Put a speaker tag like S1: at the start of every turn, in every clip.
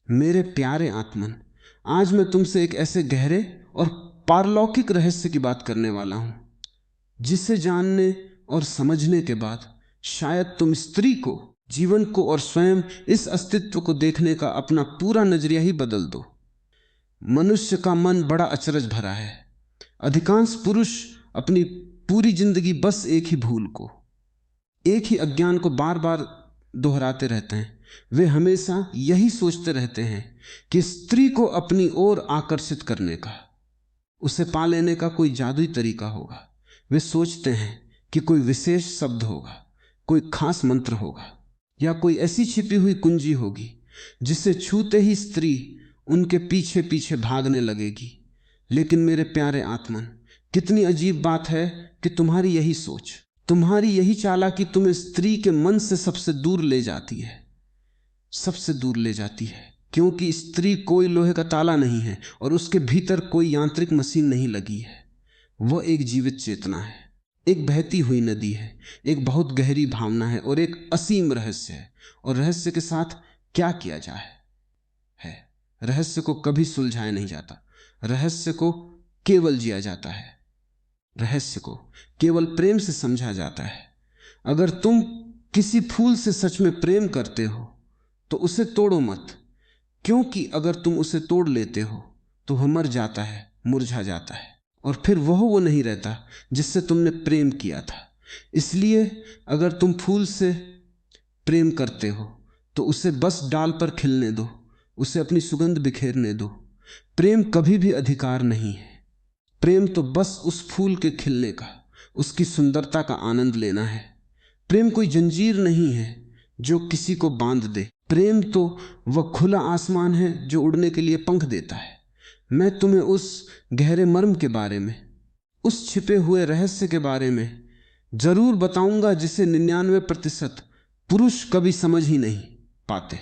S1: मेरे प्यारे आत्मन, आज मैं तुमसे एक ऐसे गहरे और पारलौकिक रहस्य की बात करने वाला हूं जिसे जानने और समझने के बाद शायद तुम स्त्री को, जीवन को और स्वयं इस अस्तित्व को देखने का अपना पूरा नजरिया ही बदल दो। मनुष्य का मन बड़ा अचरज भरा है। अधिकांश पुरुष अपनी पूरी जिंदगी बस एक ही भूल को, एक ही अज्ञान को बार बार दोहराते रहते हैं। वे हमेशा यही सोचते रहते हैं कि स्त्री को अपनी ओर आकर्षित करने का, उसे पा लेने का कोई जादुई तरीका होगा। वे सोचते हैं कि कोई विशेष शब्द होगा, कोई खास मंत्र होगा, या कोई ऐसी छिपी हुई कुंजी होगी जिसे छूते ही स्त्री उनके पीछे पीछे भागने लगेगी। लेकिन मेरे प्यारे आत्मन, कितनी अजीब बात है कि तुम्हारी यही सोच, तुम्हारी यही चालाकी तुम्हें स्त्री के मन से सबसे दूर ले जाती है, सबसे दूर ले जाती है। क्योंकि स्त्री कोई लोहे का ताला नहीं है और उसके भीतर कोई यांत्रिक मशीन नहीं लगी है। वह एक जीवित चेतना है, एक बहती हुई नदी है, एक बहुत गहरी भावना है और एक असीम रहस्य है। और रहस्य के साथ क्या किया जाए है, रहस्य को कभी सुलझाया नहीं जाता, रहस्य को केवल जिया जाता है, रहस्य को केवल प्रेम से समझा जाता है। अगर तुम किसी फूल से सच में प्रेम करते हो तो उसे तोड़ो मत, क्योंकि अगर तुम उसे तोड़ लेते हो तो वह मर जाता है, मुरझा जाता है, और फिर वो नहीं रहता जिससे तुमने प्रेम किया था। इसलिए अगर तुम फूल से प्रेम करते हो तो उसे बस डाल पर खिलने दो, उसे अपनी सुगंध बिखेरने दो। प्रेम कभी भी अधिकार नहीं है। प्रेम तो बस उस फूल के खिलने का, उसकी सुंदरता का आनंद लेना है। प्रेम कोई जंजीर नहीं है जो किसी को बांध दे। प्रेम तो वह खुला आसमान है जो उड़ने के लिए पंख देता है। मैं तुम्हें उस गहरे मर्म के बारे में, उस छिपे हुए रहस्य के बारे में जरूर बताऊंगा जिसे 99% पुरुष कभी समझ ही नहीं पाते।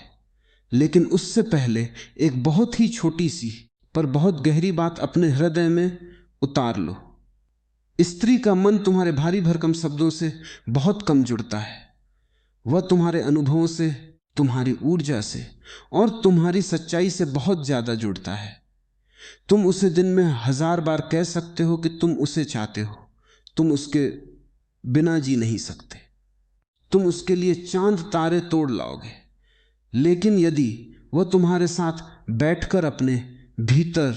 S1: लेकिन उससे पहले एक बहुत ही छोटी सी पर बहुत गहरी बात अपने हृदय में उतार लो। स्त्री का मन तुम्हारे भारी भरकम शब्दों से बहुत कम जुड़ता है। वह तुम्हारे अनुभवों से, तुम्हारी ऊर्जा से और तुम्हारी सच्चाई से बहुत ज्यादा जुड़ता है। तुम उसे दिन में 1000 बार कह सकते हो कि तुम उसे चाहते हो, तुम उसके बिना जी नहीं सकते, तुम उसके लिए चांद तारे तोड़ लाओगे। लेकिन यदि वह तुम्हारे साथ बैठकर अपने भीतर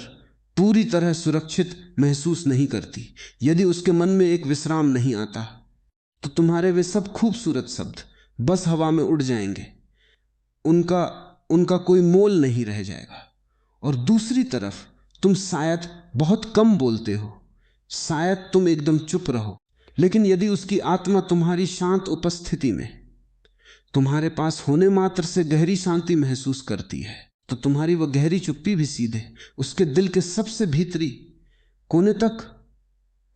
S1: पूरी तरह सुरक्षित महसूस नहीं करती, यदि उसके मन में एक विश्राम नहीं आता, तो तुम्हारे वे सब खूबसूरत शब्द बस हवा में उड़ जाएंगे, उनका कोई मोल नहीं रह जाएगा। और दूसरी तरफ तुम शायद बहुत कम बोलते हो, शायद तुम एकदम चुप रहो, लेकिन यदि उसकी आत्मा तुम्हारी शांत उपस्थिति में, तुम्हारे पास होने मात्र से गहरी शांति महसूस करती है, तो तुम्हारी वह गहरी चुप्पी भी सीधे उसके दिल के सबसे भीतरी कोने तक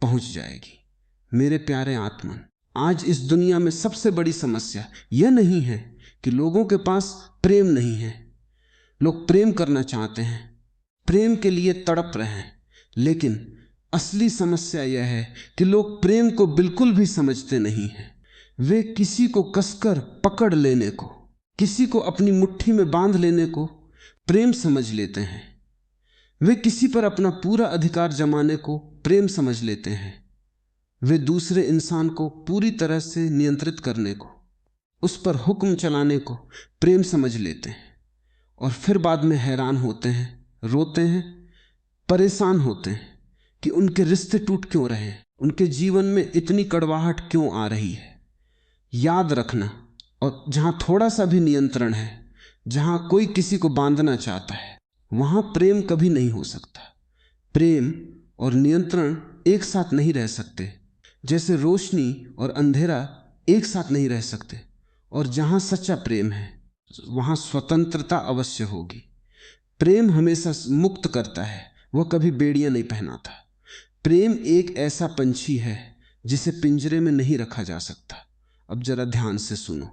S1: पहुंच जाएगी। मेरे प्यारे आत्मन, आज इस दुनिया में सबसे बड़ी समस्या यह नहीं है कि लोगों के पास प्रेम नहीं है। लोग प्रेम करना चाहते हैं, प्रेम के लिए तड़प रहे हैं, लेकिन असली समस्या यह है कि लोग प्रेम को बिल्कुल भी समझते नहीं हैं। वे किसी को कसकर पकड़ लेने को, किसी को अपनी मुट्ठी में बांध लेने को प्रेम समझ लेते हैं। वे किसी पर अपना पूरा अधिकार जमाने को प्रेम समझ लेते हैं। वे दूसरे इंसान को पूरी तरह से नियंत्रित करने को, उस पर हुक्म चलाने को प्रेम समझ लेते हैं, और फिर बाद में हैरान होते हैं, रोते हैं, परेशान होते हैं कि उनके रिश्ते टूट क्यों रहे हैं, उनके जीवन में इतनी कड़वाहट क्यों आ रही है। याद रखना, और जहां थोड़ा सा भी नियंत्रण है, जहां कोई किसी को बांधना चाहता है, वहां प्रेम कभी नहीं हो सकता। प्रेम और नियंत्रण एक साथ नहीं रह सकते, जैसे रोशनी और अंधेरा एक साथ नहीं रह सकते। और जहां सच्चा प्रेम है वहां स्वतंत्रता अवश्य होगी। प्रेम हमेशा मुक्त करता है, वह कभी बेड़ियां नहीं पहनाता। प्रेम एक ऐसा पंछी है जिसे पिंजरे में नहीं रखा जा सकता। अब जरा ध्यान से सुनो,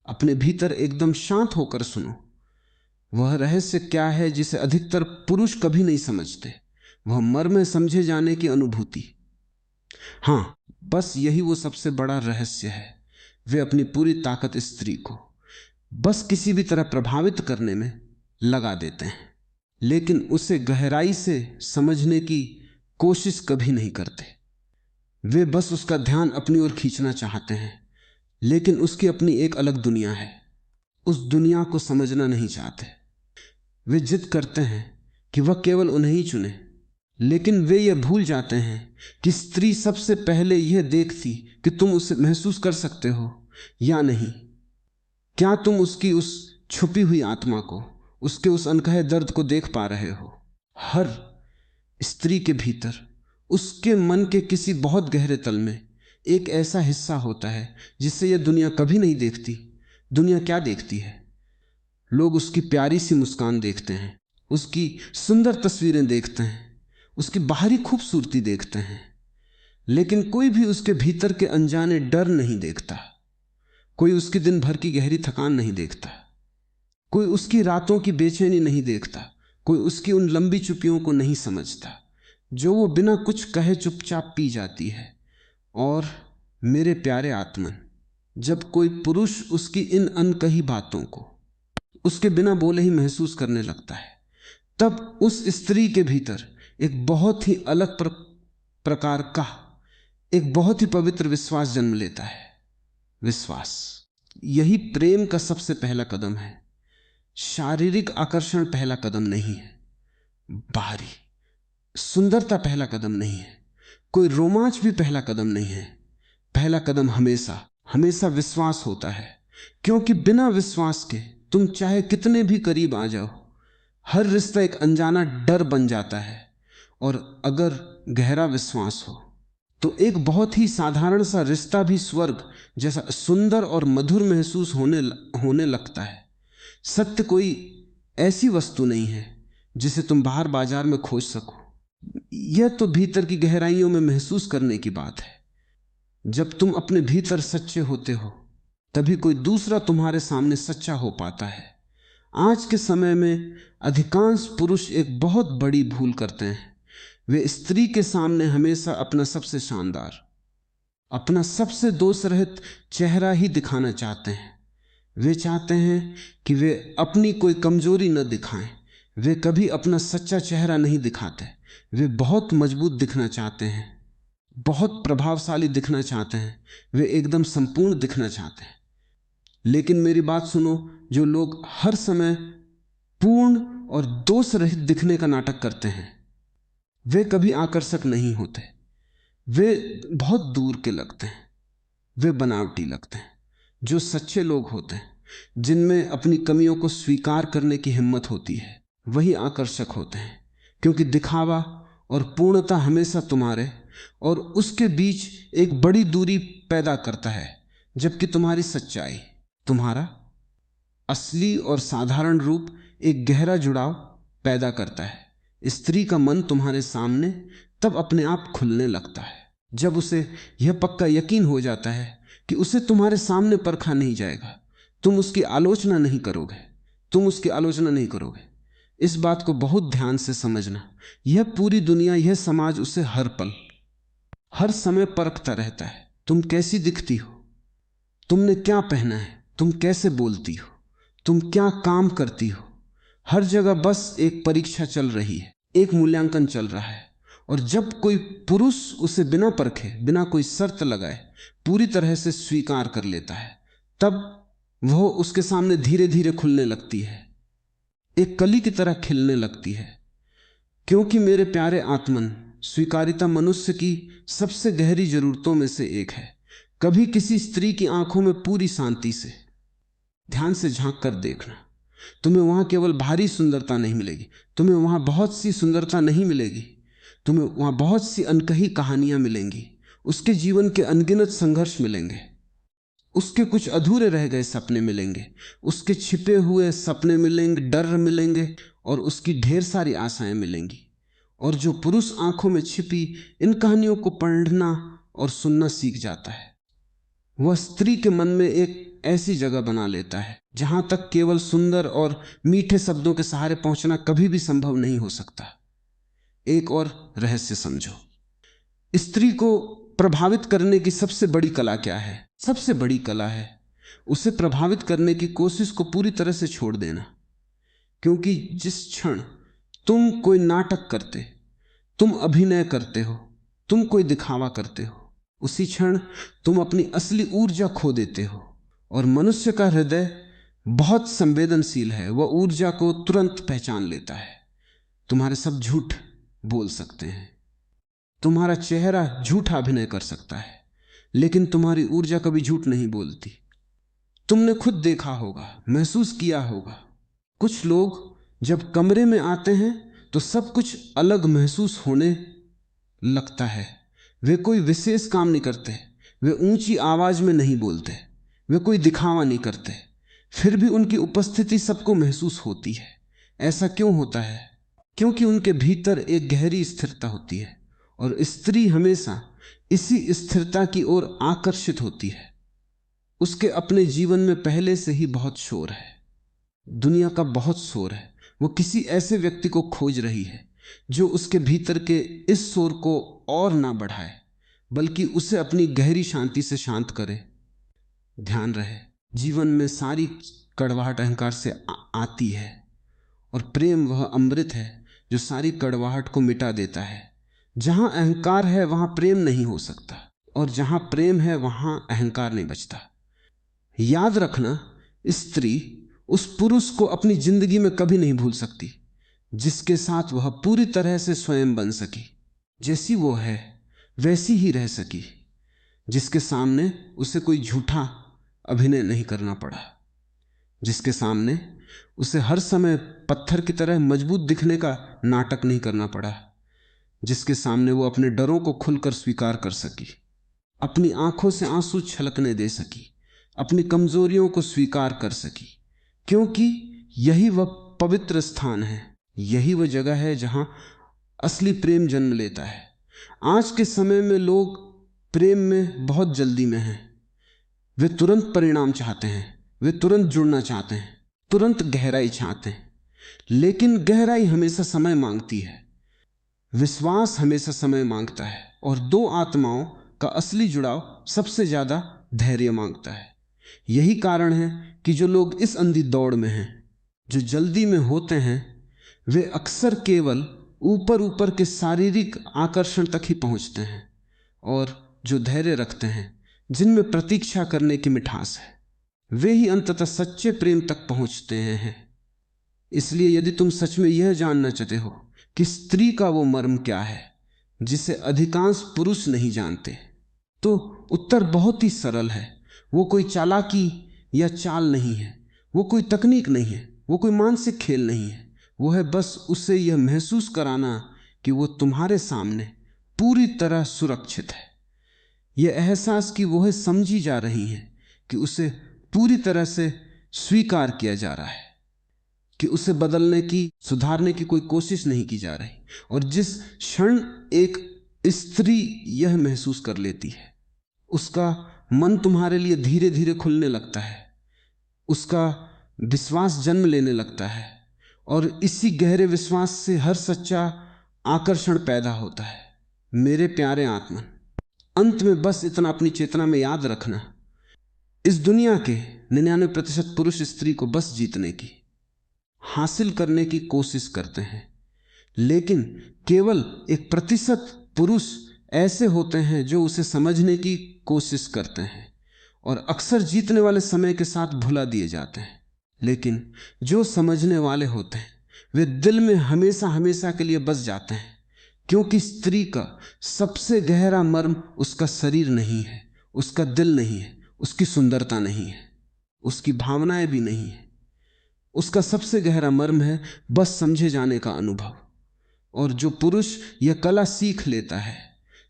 S1: अपने भीतर एकदम शांत होकर सुनो। वह रहस्य क्या है जिसे अधिकतर पुरुष कभी नहीं समझते? वह मर्म समझे जाने की अनुभूति। हां, बस यही वो सबसे बड़ा रहस्य है। वे अपनी पूरी ताकत स्त्री को बस किसी भी तरह प्रभावित करने में लगा देते हैं, लेकिन उसे गहराई से समझने की कोशिश कभी नहीं करते। वे बस उसका ध्यान अपनी ओर खींचना चाहते हैं, लेकिन उसकी अपनी एक अलग दुनिया है। उस दुनिया को समझना नहीं चाहते। वे जिद करते हैं कि वह केवल उन्हें ही चुने, लेकिन वे यह भूल जाते हैं कि स्त्री सबसे पहले यह देखती कि तुम उसे महसूस कर सकते हो या नहीं। क्या तुम उसकी उस छुपी हुई आत्मा को, उसके उस अनकहे दर्द को देख पा रहे हो? हर स्त्री के भीतर, उसके मन के किसी बहुत गहरे तल में एक ऐसा हिस्सा होता है जिससे यह दुनिया कभी नहीं देखती। दुनिया क्या देखती है? लोग उसकी प्यारी सी मुस्कान देखते हैं, उसकी सुंदर तस्वीरें देखते हैं, उसकी बाहरी खूबसूरती देखते हैं, लेकिन कोई भी उसके भीतर के अनजाने डर नहीं देखता। कोई उसकी दिन भर की गहरी थकान नहीं देखता। कोई उसकी रातों की बेचैनी नहीं देखता। कोई उसकी उन लंबी चुप्पियों को नहीं समझता जो वो बिना कुछ कहे चुपचाप पी जाती है। और मेरे प्यारे आत्मन, जब कोई पुरुष उसकी इन अनकही बातों को उसके बिना बोले ही महसूस करने लगता है, तब उस स्त्री के भीतर एक बहुत ही अलग प्रकार का, एक बहुत ही पवित्र विश्वास जन्म लेता है। विश्वास, यही प्रेम का सबसे पहला कदम है। शारीरिक आकर्षण पहला कदम नहीं है, बाहरी सुंदरता पहला कदम नहीं है, कोई रोमांच भी पहला कदम नहीं है। पहला कदम हमेशा हमेशा विश्वास होता है, क्योंकि बिना विश्वास के तुम चाहे कितने भी करीब आ जाओ, हर रिश्ता एक अनजाना डर बन जाता है। और अगर गहरा विश्वास हो तो एक बहुत ही साधारण सा रिश्ता भी स्वर्ग जैसा सुंदर और मधुर महसूस होने लगता है। सत्य कोई ऐसी वस्तु नहीं है जिसे तुम बाहर बाजार में खोज सको। यह तो भीतर की गहराइयों में महसूस करने की बात है। जब तुम अपने भीतर सच्चे होते हो, तभी कोई दूसरा तुम्हारे सामने सच्चा हो पाता है। आज के समय में अधिकांश पुरुष एक बहुत बड़ी भूल करते हैं। वे स्त्री के सामने हमेशा अपना सबसे शानदार, अपना सबसे दोष रहित चेहरा ही दिखाना चाहते हैं। वे चाहते हैं कि वे अपनी कोई कमजोरी न दिखाएं। वे कभी अपना सच्चा चेहरा नहीं दिखाते। वे बहुत मजबूत दिखना चाहते हैं, बहुत प्रभावशाली दिखना चाहते हैं, वे एकदम संपूर्ण दिखना चाहते हैं। लेकिन मेरी बात सुनो, जो लोग हर समय पूर्ण और दोष रहित दिखने का नाटक करते हैं, वे कभी आकर्षक नहीं होते। वे बहुत दूर के लगते हैं, वे बनावटी लगते हैं। जो सच्चे लोग होते हैं, जिनमें अपनी कमियों को स्वीकार करने की हिम्मत होती है, वही आकर्षक होते हैं। क्योंकि दिखावा और पूर्णता हमेशा तुम्हारे और उसके बीच एक बड़ी दूरी पैदा करता है, जबकि तुम्हारी सच्चाई, तुम्हारा असली और साधारण रूप एक गहरा जुड़ाव पैदा करता है। स्त्री का मन तुम्हारे सामने तब अपने आप खुलने लगता है जब उसे यह पक्का यकीन हो जाता है कि उसे तुम्हारे सामने परखा नहीं जाएगा। तुम उसकी आलोचना नहीं करोगे, तुम उसकी आलोचना नहीं करोगे। इस बात को बहुत ध्यान से समझना। यह पूरी दुनिया, यह समाज उसे हर पल हर समय परखता रहता है। तुम कैसी दिखती हो, तुमने क्या पहना है, तुम कैसे बोलती हो, तुम क्या काम करती हो। हर जगह बस एक परीक्षा चल रही है, एक मूल्यांकन चल रहा है। और जब कोई पुरुष उसे बिना परखे, बिना कोई शर्त लगाए पूरी तरह से स्वीकार कर लेता है, तब वह उसके सामने धीरे धीरे खुलने लगती है, एक कली की तरह खिलने लगती है। क्योंकि मेरे प्यारे आत्मन, स्वीकारिता मनुष्य की सबसे गहरी जरूरतों में से एक है। कभी किसी स्त्री की आंखों में पूरी शांति से ध्यान से झांक कर देखना। तुम्हें वहां केवल भारी सुंदरता नहीं मिलेगी, तुम्हें वहां बहुत सी सुंदरता नहीं मिलेगी, तुम्हें वहां बहुत सी अनकही कहानियां मिलेंगी। उसके जीवन के अनगिनत संघर्ष मिलेंगे, उसके कुछ अधूरे रह गए सपने मिलेंगे, उसके छिपे हुए सपने मिलेंगे, डर मिलेंगे, और उसकी ढेर सारी आशाएं मिलेंगी। और जो पुरुष आंखों में छिपी इन कहानियों को पढ़ना और सुनना सीख जाता है, वह स्त्री के मन में एक ऐसी जगह बना लेता है जहां तक केवल सुंदर और मीठे शब्दों के सहारे पहुंचना कभी भी संभव नहीं हो सकता। एक और रहस्य समझो, स्त्री को प्रभावित करने की सबसे बड़ी कला क्या है? सबसे बड़ी कला है उसे प्रभावित करने की कोशिश को पूरी तरह से छोड़ देना। क्योंकि जिस क्षण तुम कोई नाटक करते, तुम अभिनय करते हो, तुम कोई दिखावा करते हो, उसी क्षण तुम अपनी असली ऊर्जा खो देते हो। और मनुष्य का हृदय बहुत संवेदनशील है, वह ऊर्जा को तुरंत पहचान लेता है। तुम्हारे सब झूठ बोल सकते हैं, तुम्हारा चेहरा झूठा अभिनय कर सकता है, लेकिन तुम्हारी ऊर्जा कभी झूठ नहीं बोलती। तुमने खुद देखा होगा, महसूस किया होगा, कुछ लोग जब कमरे में आते हैं तो सब कुछ अलग महसूस होने लगता है। वे कोई विशेष काम नहीं करते, वे ऊंची आवाज में नहीं बोलते, वे कोई दिखावा नहीं करते, फिर भी उनकी उपस्थिति सबको महसूस होती है। ऐसा क्यों होता है? क्योंकि उनके भीतर एक गहरी स्थिरता होती है, और स्त्री हमेशा इसी स्थिरता की ओर आकर्षित होती है। उसके अपने जीवन में पहले से ही बहुत शोर है, दुनिया का बहुत शोर है। वो किसी ऐसे व्यक्ति को खोज रही है जो उसके भीतर के इस शोर को और ना बढ़ाए, बल्कि उसे अपनी गहरी शांति से शांत करे। ध्यान रहे, जीवन में सारी कड़वाहट अहंकार से आती है, और प्रेम वह अमृत है जो सारी कड़वाहट को मिटा देता है। जहां अहंकार है वहां प्रेम नहीं हो सकता, और जहां प्रेम है वहां अहंकार नहीं बचता। याद रखना, स्त्री उस पुरुष को अपनी जिंदगी में कभी नहीं भूल सकती जिसके साथ वह पूरी तरह से स्वयं बन सकी, जैसी वो है वैसी ही रह सकी, जिसके सामने उसे कोई झूठा अभिनय नहीं करना पड़ा, जिसके सामने उसे हर समय पत्थर की तरह मजबूत दिखने का नाटक नहीं करना पड़ा, जिसके सामने वो अपने डरों को खुलकर स्वीकार कर सकी, अपनी आंखों से आंसू छलकने दे सकी, अपनी कमजोरियों को स्वीकार कर सकी। क्योंकि यही वह पवित्र स्थान है, यही वह जगह है जहां असली प्रेम जन्म लेता है। आज के समय में लोग प्रेम में बहुत जल्दी में हैं। वे तुरंत परिणाम चाहते हैं, वे तुरंत जुड़ना चाहते हैं, तुरंत गहराई चाहते हैं। लेकिन गहराई हमेशा समय मांगती है, विश्वास हमेशा समय मांगता है, और दो आत्माओं का असली जुड़ाव सबसे ज्यादा धैर्य मांगता है। यही कारण है कि जो लोग इस अंधी दौड़ में हैं, जो जल्दी में होते हैं, वे अक्सर केवल ऊपर ऊपर के शारीरिक आकर्षण तक ही पहुंचते हैं, और जो धैर्य रखते हैं, जिनमें प्रतीक्षा करने की मिठास है, वे ही अंततः सच्चे प्रेम तक पहुंचते हैं। इसलिए यदि तुम सच में यह जानना चाहते हो कि स्त्री का वो मर्म क्या है जिसे अधिकांश पुरुष नहीं जानते, तो उत्तर बहुत ही सरल है। वो कोई चालाकी या चाल नहीं है, वो कोई तकनीक नहीं है, वो कोई मानसिक खेल नहीं है। वो है बस उसे यह महसूस कराना कि वो तुम्हारे सामने पूरी तरह सुरक्षित है। यह एहसास कि वो है समझी जा रही है, कि उसे पूरी तरह से स्वीकार किया जा रहा है, कि उसे बदलने की, सुधारने की कोई कोशिश नहीं की जा रही। और जिस क्षण एक स्त्री यह महसूस कर लेती है, उसका मन तुम्हारे लिए धीरे धीरे खुलने लगता है, उसका विश्वास जन्म लेने लगता है, और इसी गहरे विश्वास से हर सच्चा आकर्षण पैदा होता है। मेरे प्यारे आत्मन, अंत में बस इतना अपनी चेतना में याद रखना, इस दुनिया के 99% पुरुष स्त्री को बस जीतने की, हासिल करने की कोशिश करते हैं, लेकिन केवल 1% पुरुष ऐसे होते हैं जो उसे समझने की कोशिश करते हैं, और अक्सर जीतने वाले समय के साथ भुला दिए जाते हैं। लेकिन जो समझने वाले होते हैं वे दिल में हमेशा हमेशा के लिए बस जाते हैं, क्योंकि स्त्री का सबसे गहरा मर्म उसका शरीर नहीं है, उसका दिल नहीं है, उसकी सुंदरता नहीं है, उसकी भावनाएं भी नहीं है। उसका सबसे गहरा मर्म है बस समझे जाने का अनुभव। और जो पुरुष यह कला सीख लेता है,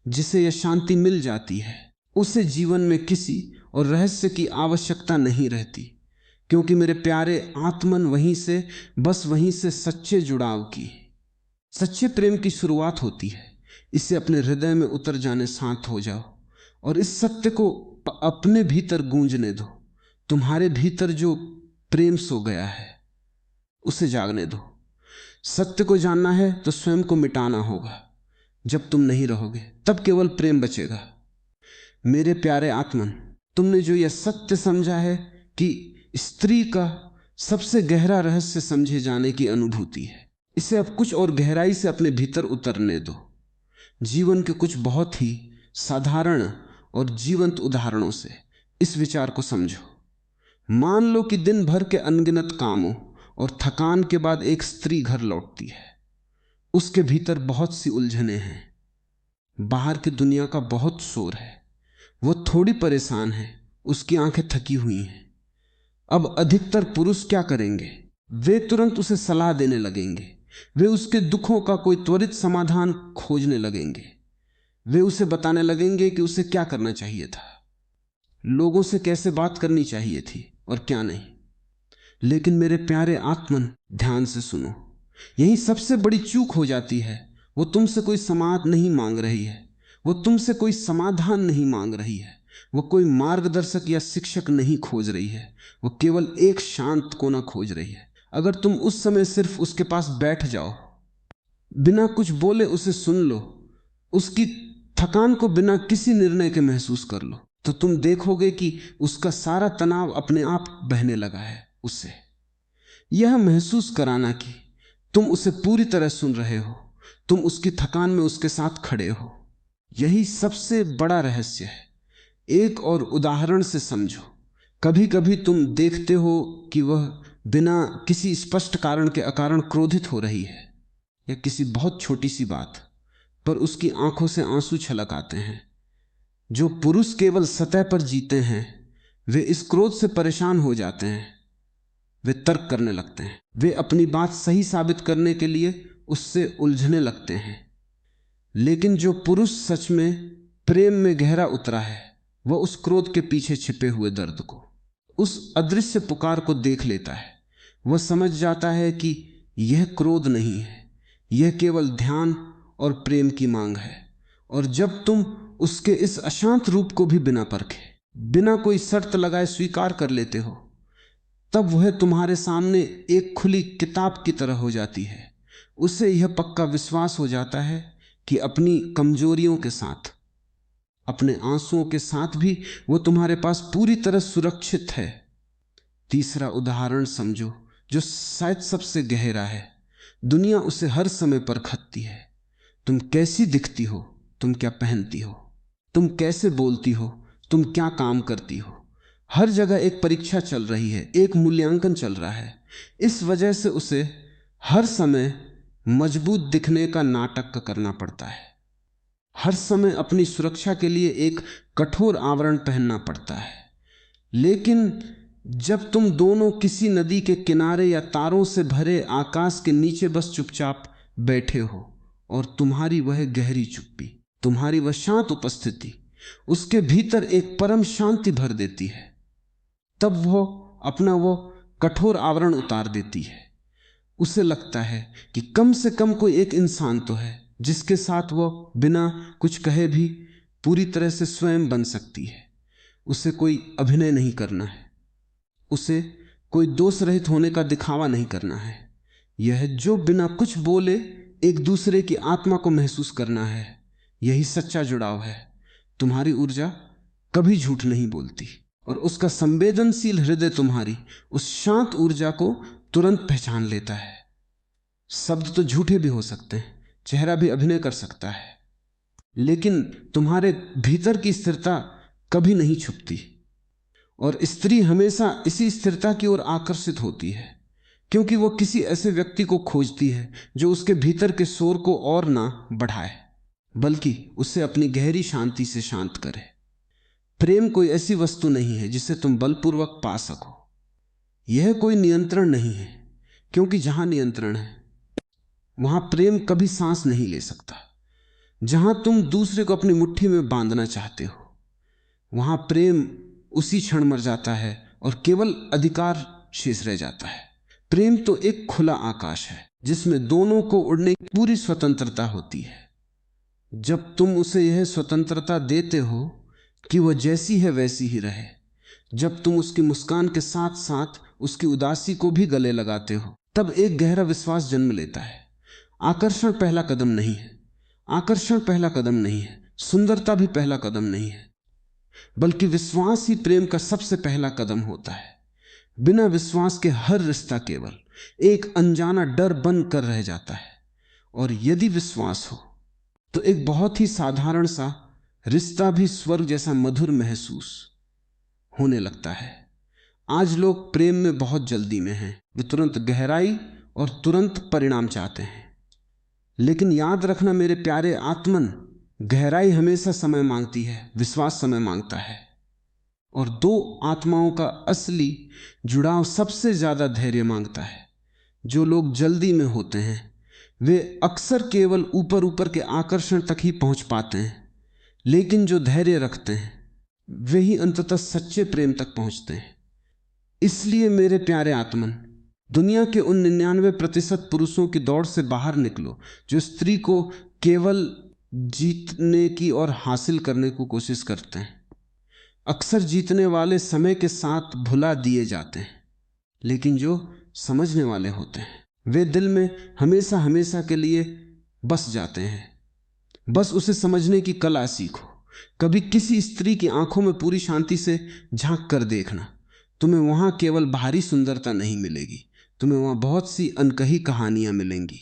S1: जिसे यह शांति मिल जाती है, उसे जीवन में किसी और रहस्य की आवश्यकता नहीं रहती, क्योंकि मेरे प्यारे आत्मन वहीं से सच्चे जुड़ाव की, सच्चे प्रेम की शुरुआत होती है। इसे अपने हृदय में उतर जाने शांत हो जाओ, और इस सत्य को अपने भीतर गूंजने दो। तुम्हारे भीतर जो प्रेम सो गया है उसे जागने दो। सत्य को जानना है तो स्वयं को मिटाना होगा। जब तुम नहीं रहोगे तब केवल प्रेम बचेगा। मेरे प्यारे आत्मन, तुमने जो यह सत्य समझा है कि स्त्री का सबसे गहरा रहस्य समझे जाने की अनुभूति है। इसे अब कुछ और गहराई से अपने भीतर उतरने दो। जीवन के कुछ बहुत ही साधारण और जीवंत उदाहरणों से इस विचार को समझो। मान लो कि दिन भर के अनगिनत कामों और थकान के बाद एक स्त्री घर लौटती है। उसके भीतर बहुत सी उलझनें हैं। बाहर की दुनिया का बहुत शोर है। वो थोड़ी परेशान है, उसकी आंखें थकी हुई हैं। अब अधिकतर पुरुष क्या करेंगे? वे तुरंत उसे सलाह देने लगेंगे। वे उसके दुखों का कोई त्वरित समाधान खोजने लगेंगे। वे उसे बताने लगेंगे कि उसे क्या करना चाहिए था, लोगों से कैसे बात करनी चाहिए थी और क्या नहीं। लेकिन मेरे प्यारे आत्मन, ध्यान से सुनो, यही सबसे बड़ी चूक हो जाती है। वो तुमसे कोई समाधान नहीं मांग रही है, वो तुमसे कोई समाधान नहीं मांग रही है, वो कोई मार्गदर्शक या शिक्षक नहीं खोज रही है। वो केवल एक शांत कोना खोज रही है। अगर तुम उस समय सिर्फ उसके पास बैठ जाओ, बिना कुछ बोले उसे सुन लो, उसकी थकान को बिना किसी निर्णय के महसूस कर लो, तो तुम देखोगे कि उसका सारा तनाव अपने आप बहने लगा है। उससे यह महसूस कराना कि तुम उसे पूरी तरह सुन रहे हो, तुम उसकी थकान में उसके साथ खड़े हो, यही सबसे बड़ा रहस्य है। एक और उदाहरण से समझो। कभी कभी तुम देखते हो कि वह बिना किसी स्पष्ट कारण के अकारण क्रोधित हो रही है, या किसी बहुत छोटी सी बात पर उसकी आंखों से आंसू छलक आते हैं। जो पुरुष केवल सतह पर जीते हैं, वे इस क्रोध से परेशान हो जाते हैं। वे तर्क करने लगते हैं, वे अपनी बात सही साबित करने के लिए उससे उलझने लगते हैं। लेकिन जो पुरुष सच में प्रेम में गहरा उतरा है, वह उस क्रोध के पीछे छिपे हुए दर्द को, उस अदृश्य पुकार को देख लेता है। वह समझ जाता है कि यह क्रोध नहीं है, यह केवल ध्यान और प्रेम की मांग है। और जब तुम उसके इस अशांत रूप को भी बिना परखे, बिना कोई शर्त लगाए स्वीकार कर लेते हो, तब वह तुम्हारे सामने एक खुली किताब की तरह हो जाती है। उसे यह पक्का विश्वास हो जाता है कि अपनी कमजोरियों के साथ, अपने आंसुओं के साथ भी वो तुम्हारे पास पूरी तरह सुरक्षित है। तीसरा उदाहरण समझो, जो शायद सबसे गहरा है। दुनिया उसे हर समय परखती है। तुम कैसी दिखती हो, तुम क्या पहनती हो, तुम कैसे बोलती हो, तुम क्या काम करती हो। हर जगह एक परीक्षा चल रही है, एक मूल्यांकन चल रहा है। इस वजह से उसे हर समय मजबूत दिखने का नाटक करना पड़ता है। हर समय अपनी सुरक्षा के लिए एक कठोर आवरण पहनना पड़ता है। लेकिन जब तुम दोनों किसी नदी के किनारे या तारों से भरे आकाश के नीचे बस चुपचाप बैठे हो, और तुम्हारी वह गहरी चुप्पी, तुम्हारी वह शांत उपस्थिति उसके भीतर एक परम शांति भर देती है, तब वो अपना वो कठोर आवरण उतार देती है। उसे लगता है कि कम से कम कोई एक इंसान तो है जिसके साथ वो बिना कुछ कहे भी पूरी तरह से स्वयं बन सकती है। उसे कोई अभिनय नहीं करना है, उसे कोई दोष रहित होने का दिखावा नहीं करना है। यह जो बिना कुछ बोले एक दूसरे की आत्मा को महसूस करना है, यही सच्चा जुड़ाव है। तुम्हारी ऊर्जा कभी झूठ नहीं बोलती, और उसका संवेदनशील हृदय तुम्हारी उस शांत ऊर्जा को तुरंत पहचान लेता है। शब्द तो झूठे भी हो सकते हैं, चेहरा भी अभिनय कर सकता है, लेकिन तुम्हारे भीतर की स्थिरता कभी नहीं छुपती। और स्त्री हमेशा इसी स्थिरता की ओर आकर्षित होती है, क्योंकि वो किसी ऐसे व्यक्ति को खोजती है जो उसके भीतर के शोर को और ना बढ़ाए, बल्कि उसे अपनी गहरी शांति से शांत करे। प्रेम कोई ऐसी वस्तु नहीं है जिसे तुम बलपूर्वक पा सको। यह कोई नियंत्रण नहीं है, क्योंकि जहां नियंत्रण है वहां प्रेम कभी सांस नहीं ले सकता। जहां तुम दूसरे को अपनी मुट्ठी में बांधना चाहते हो, वहां प्रेम उसी क्षण मर जाता है और केवल अधिकार शेष रह जाता है। प्रेम तो एक खुला आकाश है जिसमें दोनों को उड़ने की पूरी स्वतंत्रता होती है। जब तुम उसे यह स्वतंत्रता देते हो कि वह जैसी है वैसी ही रहे, जब तुम उसकी मुस्कान के साथ साथ उसकी उदासी को भी गले लगाते हो, तब एक गहरा विश्वास जन्म लेता है। आकर्षण पहला कदम नहीं है, आकर्षण पहला कदम नहीं है, सुंदरता भी पहला कदम नहीं है, बल्कि विश्वास ही प्रेम का सबसे पहला कदम होता है। बिना विश्वास के हर रिश्ता केवल एक अनजाना डर बन कर रह जाता है, और यदि विश्वास हो तो एक बहुत ही साधारण सा रिश्ता भी स्वर्ग जैसा मधुर महसूस होने लगता है। आज लोग प्रेम में बहुत जल्दी में हैं, वे तुरंत गहराई और तुरंत परिणाम चाहते हैं। लेकिन याद रखना मेरे प्यारे आत्मन, गहराई हमेशा समय मांगती है, विश्वास समय मांगता है। और दो आत्माओं का असली जुड़ाव सबसे ज्यादा धैर्य मांगता है। जो लोग जल्दी में होते हैं वे अक्सर केवल ऊपर ऊपर के आकर्षण तक ही पहुंच पाते हैं, लेकिन जो धैर्य रखते हैं वे ही अंततः सच्चे प्रेम तक पहुंचते हैं। इसलिए मेरे प्यारे आत्मन, दुनिया के उन 99% पुरुषों की दौड़ से बाहर निकलो जो स्त्री को केवल जीतने की और हासिल करने की कोशिश करते हैं। अक्सर जीतने वाले समय के साथ भुला दिए जाते हैं, लेकिन जो समझने वाले होते हैं वे दिल में हमेशा हमेशा के लिए बस जाते हैं। बस उसे समझने की कला सीखो। कभी किसी स्त्री की आंखों में पूरी शांति से झांक कर देखना। तुम्हें वहां केवल बाहरी सुंदरता नहीं मिलेगी, तुम्हें वहां बहुत सी अनकही कहानियां मिलेंगी।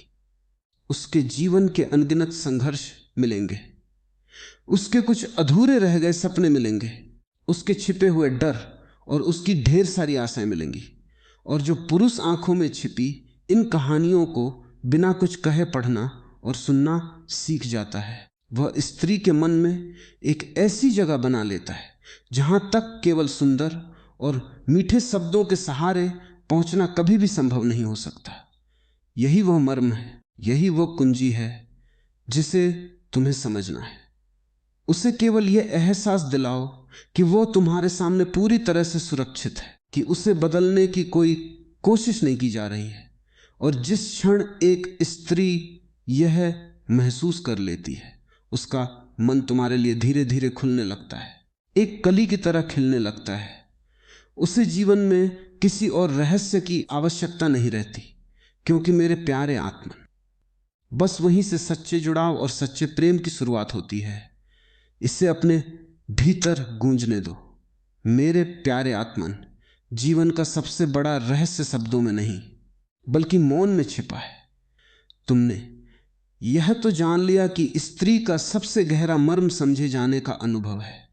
S1: उसके जीवन के अनगिनत संघर्ष मिलेंगे, उसके कुछ अधूरे रह गए सपने मिलेंगे, उसके छिपे हुए डर और उसकी ढेर सारी आशाएं मिलेंगी। और जो पुरुष आंखों में छिपी इन कहानियों को बिना कुछ कहे पढ़ना और सुनना सीख जाता है, वह स्त्री के मन में एक ऐसी जगह बना लेता है जहां तक केवल सुंदर और मीठे शब्दों के सहारे पहुंचना कभी भी संभव नहीं हो सकता। यही वह मर्म है, यही वह कुंजी है जिसे तुम्हें समझना है। उसे केवल यह एहसास दिलाओ कि वो तुम्हारे सामने पूरी तरह से सुरक्षित है, कि उसे बदलने की कोई कोशिश नहीं की जा रही है। और जिस क्षण एक स्त्री यह महसूस कर लेती है, उसका मन तुम्हारे लिए धीरे धीरे खुलने लगता है, एक कली की तरह खिलने लगता है। उसे जीवन में किसी और रहस्य की आवश्यकता नहीं रहती, क्योंकि मेरे प्यारे आत्मन, बस वहीं से सच्चे जुड़ाव और सच्चे प्रेम की शुरुआत होती है। इसे अपने भीतर गूंजने दो। मेरे प्यारे आत्मन, जीवन का सबसे बड़ा रहस्य शब्दों में नहीं बल्कि मौन में छिपा है। तुमने यह तो जान लिया कि स्त्री का सबसे गहरा मर्म समझे जाने का अनुभव है,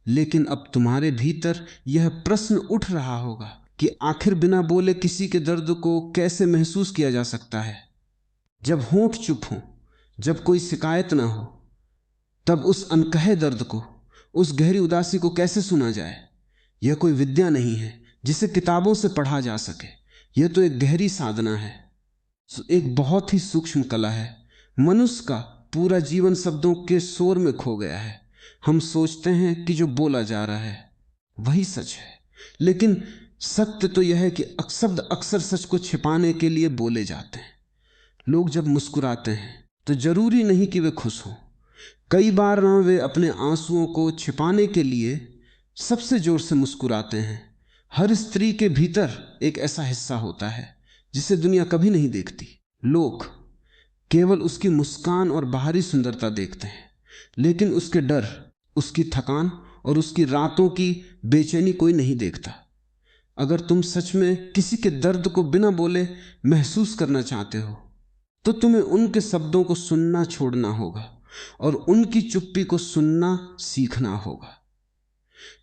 S1: लेकिन अब तुम्हारे भीतर यह प्रश्न उठ रहा होगा कि आखिर बिना बोले किसी के दर्द को कैसे महसूस किया जा सकता है। जब होंठ चुप हो, जब कोई शिकायत ना हो, तब उस अनकहे दर्द को, उस गहरी उदासी को कैसे सुना जाए। यह कोई विद्या नहीं है जिसे किताबों से पढ़ा जा सके, यह तो एक गहरी साधना है, एक बहुत ही सूक्ष्म कला है। मनुष्य का पूरा जीवन शब्दों के शोर में खो गया है। हम सोचते हैं कि जो बोला जा रहा है वही सच है, लेकिन सत्य तो यह है कि शब्द अक्सर सच को छिपाने के लिए बोले जाते हैं। लोग जब मुस्कुराते हैं तो जरूरी नहीं कि वे खुश हों। कई बार वे अपने आंसुओं को छिपाने के लिए सबसे जोर से मुस्कुराते हैं। हर स्त्री के भीतर एक ऐसा हिस्सा होता है जिसे दुनिया कभी नहीं देखती। लोग केवल उसकी मुस्कान और बाहरी सुंदरता देखते हैं, लेकिन उसके डर, उसकी थकान और उसकी रातों की बेचैनी कोई नहीं देखता। अगर तुम सच में किसी के दर्द को बिना बोले महसूस करना चाहते हो तो तुम्हें उनके शब्दों को सुनना छोड़ना होगा और उनकी चुप्पी को सुनना सीखना होगा।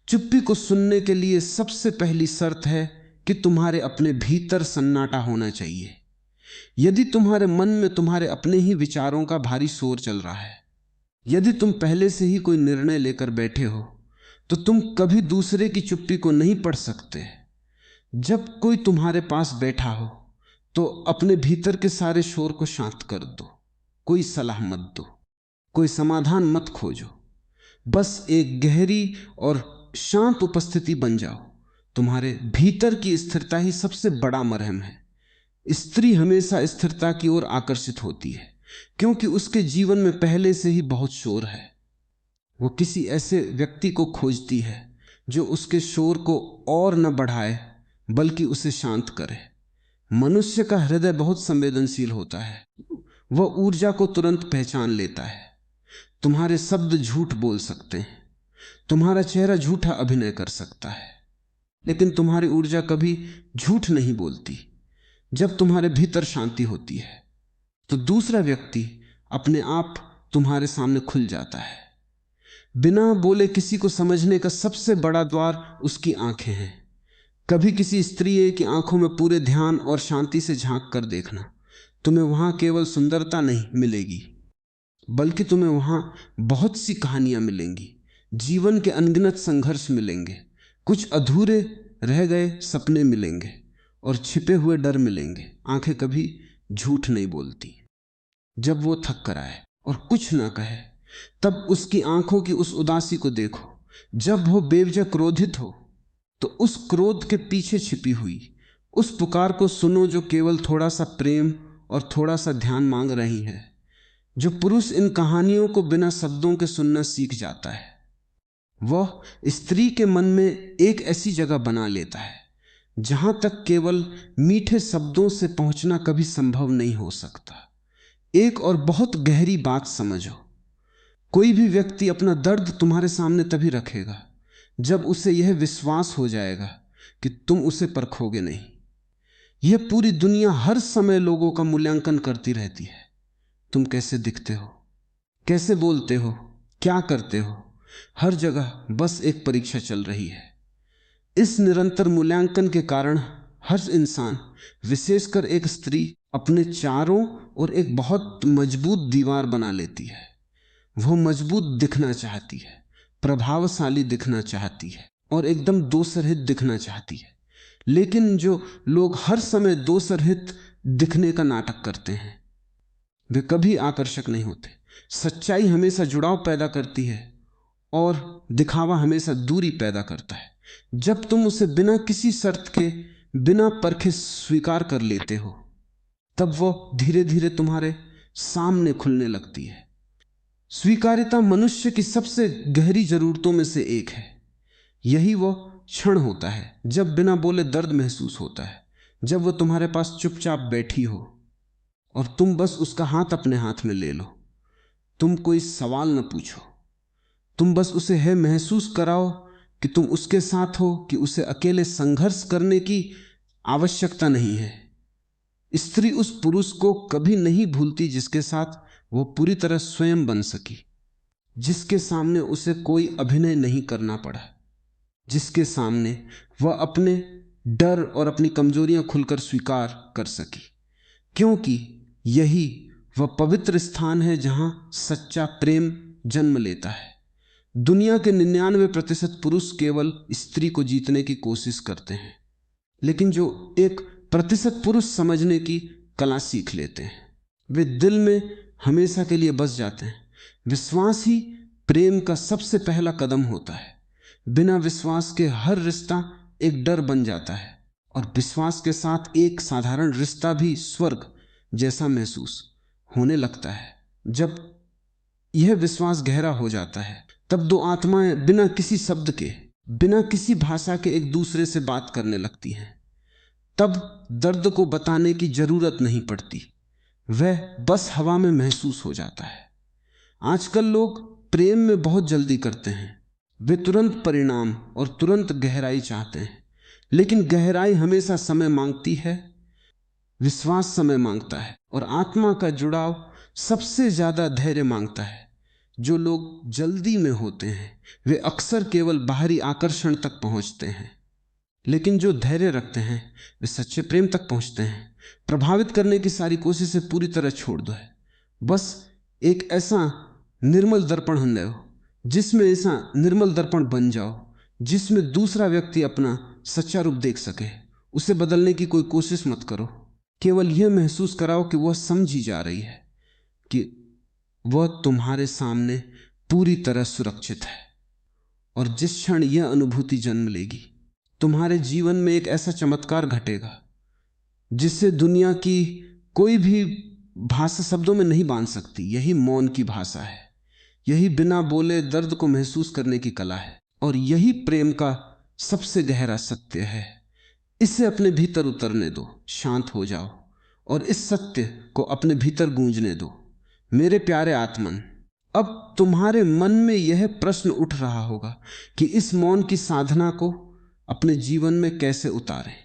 S1: चुप्पी को सुनने के लिए सबसे पहली शर्त है कि तुम्हारे अपने भीतर सन्नाटा होना चाहिए। यदि तुम्हारे मन में तुम्हारे अपने ही विचारों का भारी शोर चल रहा है, यदि तुम पहले से ही कोई निर्णय लेकर बैठे हो, तो तुम कभी दूसरे की चुप्पी को नहीं पढ़ सकते। जब कोई तुम्हारे पास बैठा हो तो अपने भीतर के सारे शोर को शांत कर दो। कोई सलाह मत दो, कोई समाधान मत खोजो, बस एक गहरी और शांत उपस्थिति बन जाओ। तुम्हारे भीतर की स्थिरता ही सबसे बड़ा मरहम है। स्त्री हमेशा स्थिरता की ओर आकर्षित होती है, क्योंकि उसके जीवन में पहले से ही बहुत शोर है। वो किसी ऐसे व्यक्ति को खोजती है जो उसके शोर को और न बढ़ाए बल्कि उसे शांत करे। मनुष्य का हृदय बहुत संवेदनशील होता है, वह ऊर्जा को तुरंत पहचान लेता है। तुम्हारे शब्द झूठ बोल सकते हैं, तुम्हारा चेहरा झूठा अभिनय कर सकता है, लेकिन तुम्हारी ऊर्जा कभी झूठ नहीं बोलती। जब तुम्हारे भीतर शांति होती है तो दूसरा व्यक्ति अपने आप तुम्हारे सामने खुल जाता है। बिना बोले किसी को समझने का सबसे बड़ा द्वार उसकी आंखें हैं। कभी किसी स्त्री की आंखों में पूरे ध्यान और शांति से झांक कर देखना, तुम्हें वहां केवल सुंदरता नहीं मिलेगी, बल्कि तुम्हें वहां बहुत सी कहानियां मिलेंगी, जीवन के अनगिनत संघर्ष मिलेंगे, कुछ अधूरे रह गए सपने मिलेंगे और छिपे हुए डर मिलेंगे। आंखें कभी झूठ नहीं बोलती। जब वो थक कर आए और कुछ ना कहे, तब उसकी आंखों की उस उदासी को देखो। जब वो बेवजह क्रोधित हो तो उस क्रोध के पीछे छिपी हुई उस पुकार को सुनो जो केवल थोड़ा सा प्रेम और थोड़ा सा ध्यान मांग रही है। जो पुरुष इन कहानियों को बिना शब्दों के सुनना सीख जाता है, वह स्त्री के मन में एक ऐसी जगह बना लेता है जहां तक केवल मीठे शब्दों से पहुंचना कभी संभव नहीं हो सकता। एक और बहुत गहरी बात समझो, कोई भी व्यक्ति अपना दर्द तुम्हारे सामने तभी रखेगा जब उसे यह विश्वास हो जाएगा कि तुम उसे परखोगे नहीं। यह पूरी दुनिया हर समय लोगों का मूल्यांकन करती रहती है। तुम कैसे दिखते हो, कैसे बोलते हो, क्या करते हो, हर जगह बस एक परीक्षा चल रही है। इस निरंतर मूल्यांकन के कारण हर इंसान, विशेषकर एक स्त्री, अपने चारों ओर एक बहुत मजबूत दीवार बना लेती है। वो मजबूत दिखना चाहती है, प्रभावशाली दिखना चाहती है और एकदम दोसरहित दिखना चाहती है। लेकिन जो लोग हर समय दोसरहित दिखने का नाटक करते हैं वे कभी आकर्षक नहीं होते। सच्चाई हमेशा जुड़ाव पैदा करती है और दिखावा हमेशा दूरी पैदा करता है। जब तुम उसे बिना किसी शर्त के, बिना परखे स्वीकार कर लेते हो, तब वो धीरे धीरे तुम्हारे सामने खुलने लगती है। स्वीकार्यता मनुष्य की सबसे गहरी जरूरतों में से एक है। यही वो क्षण होता है जब बिना बोले दर्द महसूस होता है, जब वो तुम्हारे पास चुपचाप बैठी हो और तुम बस उसका हाथ अपने हाथ में ले लो। तुम कोई सवाल न पूछो, तुम बस उसे है महसूस कराओ कि तुम उसके साथ हो, कि उसे अकेले संघर्ष करने की आवश्यकता नहीं है। स्त्री उस पुरुष को कभी नहीं भूलती जिसके साथ वो पूरी तरह स्वयं बन सकी, जिसके सामने उसे कोई अभिनय नहीं करना पड़ा, जिसके सामने वह अपने डर और अपनी कमजोरियां खुलकर स्वीकार कर सकी। क्योंकि यही वह पवित्र स्थान है जहां सच्चा प्रेम जन्म लेता है। दुनिया के 99% पुरुष केवल स्त्री को जीतने की कोशिश करते हैं, लेकिन जो 1% पुरुष समझने की कला सीख लेते हैं, वे दिल में हमेशा के लिए बस जाते हैं। विश्वास ही प्रेम का सबसे पहला कदम होता है। बिना विश्वास के हर रिश्ता एक डर बन जाता है और विश्वास के साथ एक साधारण रिश्ता भी स्वर्ग जैसा महसूस होने लगता है। जब यह विश्वास गहरा हो जाता है, तब दो आत्माएं बिना किसी शब्द के, बिना किसी भाषा के एक दूसरे से बात करने लगती हैं। तब दर्द को बताने की जरूरत नहीं पड़ती, वह बस हवा में महसूस हो जाता है। आजकल लोग प्रेम में बहुत जल्दी करते हैं। वे तुरंत परिणाम और तुरंत गहराई चाहते हैं, लेकिन गहराई हमेशा समय मांगती है, विश्वास समय मांगता है और आत्मा का जुड़ाव सबसे ज्यादा धैर्य मांगता है। जो लोग जल्दी में होते हैं वे अक्सर केवल बाहरी आकर्षण तक पहुंचते हैं, लेकिन जो धैर्य रखते हैं वे सच्चे प्रेम तक पहुंचते हैं। प्रभावित करने की सारी कोशिशें पूरी तरह छोड़ दो है। बस एक ऐसा निर्मल दर्पण बन जाओ, जिसमें ऐसा निर्मल दर्पण बन जाओ जिसमें दूसरा व्यक्ति अपना सच्चा रूप देख सके। उसे बदलने की कोई कोशिश मत करो, केवल यह महसूस कराओ कि वह समझी जा रही है, कि वह तुम्हारे सामने पूरी तरह सुरक्षित है। और जिस क्षण यह अनुभूति जन्म लेगी, तुम्हारे जीवन में एक ऐसा चमत्कार घटेगा जिससे दुनिया की कोई भी भाषा शब्दों में नहीं बांध सकती। यही मौन की भाषा है, यही बिना बोले दर्द को महसूस करने की कला है, और यही प्रेम का सबसे गहरा सत्य है। इसे अपने भीतर उतरने दो, शांत हो जाओ और इस सत्य को अपने भीतर गूंजने दो। मेरे प्यारे आत्मन, अब तुम्हारे मन में यह प्रश्न उठ रहा होगा कि इस मौन की साधना को अपने जीवन में कैसे उतारें।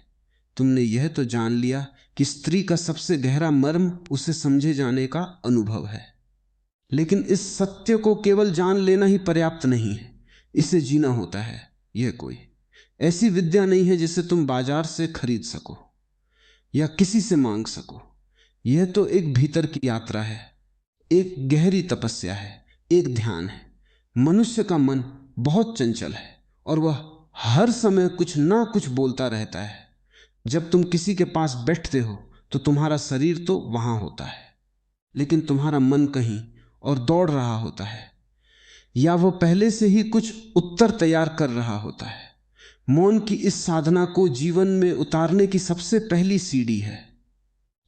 S1: तुमने यह तो जान लिया कि स्त्री का सबसे गहरा मर्म उसे समझे जाने का अनुभव है, लेकिन इस सत्य को केवल जान लेना ही पर्याप्त नहीं है, इसे जीना होता है। यह कोई ऐसी विद्या नहीं है जिसे तुम बाजार से खरीद सको या किसी से मांग सको। यह तो एक भीतर की यात्रा है, एक गहरी तपस्या है, एक ध्यान है। मनुष्य का मन बहुत चंचल है और वह हर समय कुछ ना कुछ बोलता रहता है। जब तुम किसी के पास बैठते हो तो तुम्हारा शरीर तो वहां होता है, लेकिन तुम्हारा मन कहीं और दौड़ रहा होता है, या वो पहले से ही कुछ उत्तर तैयार कर रहा होता है। मौन की इस साधना को जीवन में उतारने की सबसे पहली सीढ़ी है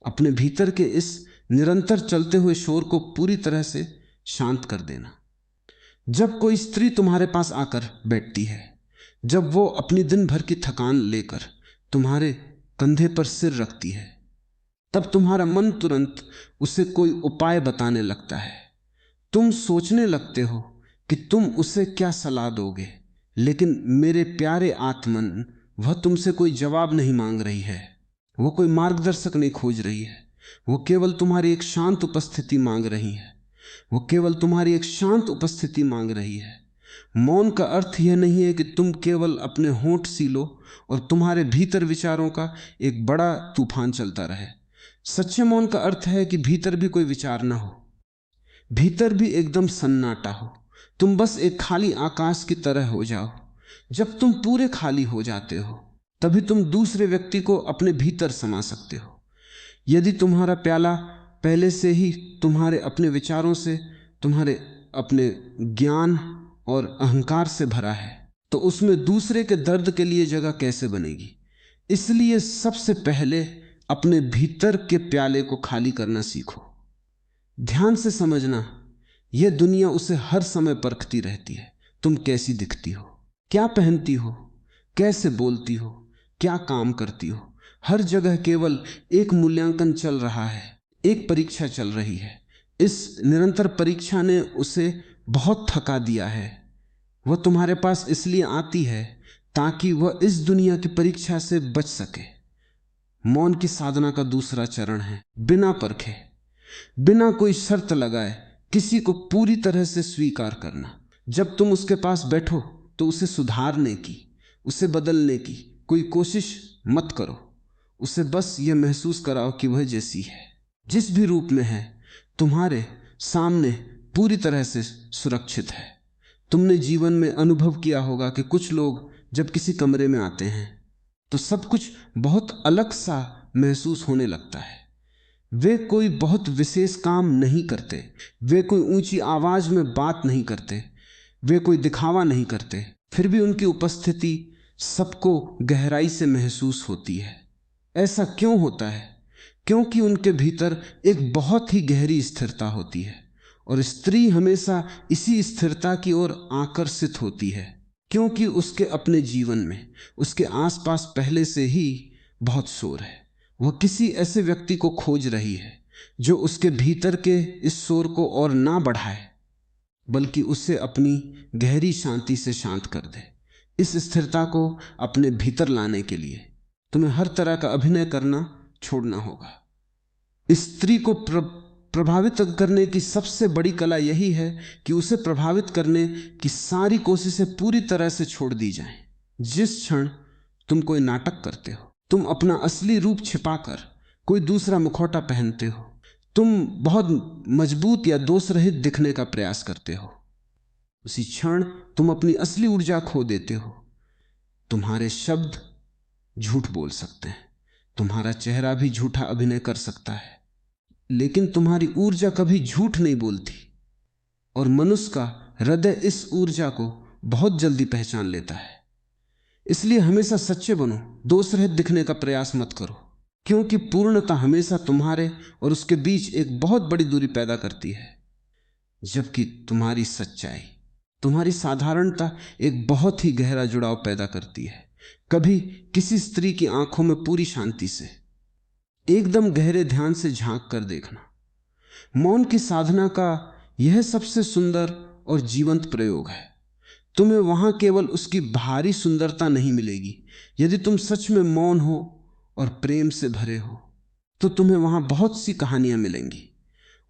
S1: अपने भीतर के इस निरंतर चलते हुए शोर को पूरी तरह से शांत कर देना। जब कोई स्त्री तुम्हारे पास आकर बैठती है, जब वो अपनी दिन भर की थकान लेकर तुम्हारे कंधे पर सिर रखती है, तब तुम्हारा मन तुरंत उसे कोई उपाय बताने लगता है। तुम सोचने लगते हो कि तुम उसे क्या सलाह दोगे, लेकिन मेरे प्यारे आत्मन, वह तुमसे कोई जवाब नहीं मांग रही है, वो कोई मार्गदर्शक नहीं खोज रही है। वो केवल तुम्हारी एक शांत उपस्थिति मांग रही है। वो केवल तुम्हारी एक शांत उपस्थिति मांग रही है। मौन का अर्थ यह नहीं है कि तुम केवल अपने होंठ सीलो और तुम्हारे भीतर विचारों का एक बड़ा तूफान चलता रहे। सच्चे मौन का अर्थ है कि भीतर भी कोई विचार ना हो, भीतर भी एकदम सन्नाटा हो। तुम बस एक खाली आकाश की तरह हो जाओ। जब तुम पूरे खाली हो जाते हो, तभी तुम दूसरे व्यक्ति को अपने भीतर समा सकते हो। यदि तुम्हारा प्याला पहले से ही तुम्हारे अपने विचारों से, तुम्हारे अपने ज्ञान और अहंकार से भरा है, तो उसमें दूसरे के दर्द के लिए जगह कैसे बनेगी। इसलिए सबसे पहले अपने भीतर के प्याले को खाली करना सीखो। ध्यान से समझना, यह दुनिया उसे हर समय परखती रहती है। तुम कैसी दिखती हो, क्या पहनती हो, कैसे बोलती हो, क्या काम करती हो, हर जगह केवल एक मूल्यांकन चल रहा है, एक परीक्षा चल रही है। इस निरंतर परीक्षा ने उसे बहुत थका दिया है। वह तुम्हारे पास इसलिए आती है ताकि वह इस दुनिया की परीक्षा से बच सके। मौन की साधना का दूसरा चरण है बिना परखे, बिना कोई शर्त लगाए किसी को पूरी तरह से स्वीकार करना। जब तुम उसके पास बैठो तो उसे सुधारने की, उसे बदलने की कोई कोशिश मत करो। उसे बस यह महसूस कराओ कि वह जैसी है, जिस भी रूप में है, तुम्हारे सामने पूरी तरह से सुरक्षित है। तुमने जीवन में अनुभव किया होगा कि कुछ लोग जब किसी कमरे में आते हैं तो सब कुछ बहुत अलग सा महसूस होने लगता है। वे कोई बहुत विशेष काम नहीं करते, वे कोई ऊंची आवाज में बात नहीं करते, वे कोई दिखावा नहीं करते, फिर भी उनकी उपस्थिति सबको गहराई से महसूस होती है। ऐसा क्यों होता है? क्योंकि उनके भीतर एक बहुत ही गहरी स्थिरता होती है, और स्त्री हमेशा इसी स्थिरता की ओर आकर्षित होती है, क्योंकि उसके अपने जीवन में, उसके आसपास पहले से ही बहुत शोर है। वह किसी ऐसे व्यक्ति को खोज रही है जो उसके भीतर के इस शोर को और ना बढ़ाए, बल्कि उसे अपनी गहरी शांति से शांत कर दे। इस स्थिरता को अपने भीतर लाने के लिए तुम्हें हर तरह का अभिनय करना छोड़ना होगा। स्त्री को प्रभावित करने की सबसे बड़ी कला यही है कि उसे प्रभावित करने की सारी कोशिशें पूरी तरह से छोड़ दी जाएं। जिस क्षण तुम कोई नाटक करते हो, तुम अपना असली रूप छिपाकर कोई दूसरा मुखौटा पहनते हो, तुम बहुत मजबूत या दोष रहित दिखने का प्रयास करते हो, उसी क्षण तुम अपनी असली ऊर्जा खो देते हो। तुम्हारे शब्द झूठ बोल सकते हैं, तुम्हारा चेहरा भी झूठा अभिनय कर सकता है, लेकिन तुम्हारी ऊर्जा कभी झूठ नहीं बोलती। और मनुष्य का हृदय इस ऊर्जा को बहुत जल्दी पहचान लेता है। इसलिए हमेशा सच्चे बनो, दोष रहित दिखने का प्रयास मत करो, क्योंकि पूर्णता हमेशा तुम्हारे और उसके बीच एक बहुत बड़ी दूरी पैदा करती है, जबकि तुम्हारी सच्चाई, तुम्हारी साधारणता एक बहुत ही गहरा जुड़ाव पैदा करती है। कभी किसी स्त्री की आंखों में पूरी शांति से, एकदम गहरे ध्यान से झांक कर देखना। मौन की साधना का यह सबसे सुंदर और जीवंत प्रयोग है। तुम्हें वहां केवल उसकी बाहरी सुंदरता नहीं मिलेगी। यदि तुम सच में मौन हो और प्रेम से भरे हो तो तुम्हें वहां बहुत सी कहानियां मिलेंगी।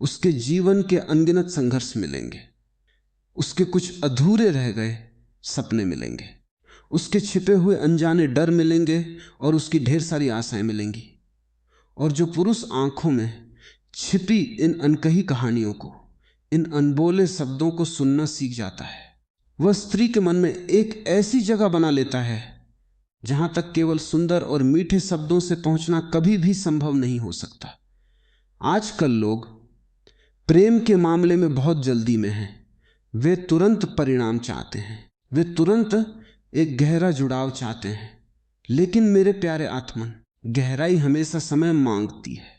S1: उसके जीवन के अनगिनत संघर्ष मिलेंगे, उसके कुछ अधूरे रह गए सपने मिलेंगे, उसके छिपे हुए अनजाने डर मिलेंगे और उसकी ढेर सारी आशाएं मिलेंगी। और जो पुरुष आंखों में छिपी इन अनकही कहानियों को, इन अनबोले शब्दों को सुनना सीख जाता है, वह स्त्री के मन में एक ऐसी जगह बना लेता है जहां तक केवल सुंदर और मीठे शब्दों से पहुंचना कभी भी संभव नहीं हो सकता। आजकल लोग प्रेम के मामले में बहुत जल्दी में हैं। वे तुरंत परिणाम चाहते हैं, वे तुरंत एक गहरा जुड़ाव चाहते हैं। लेकिन मेरे प्यारे आत्मन, गहराई हमेशा समय मांगती है।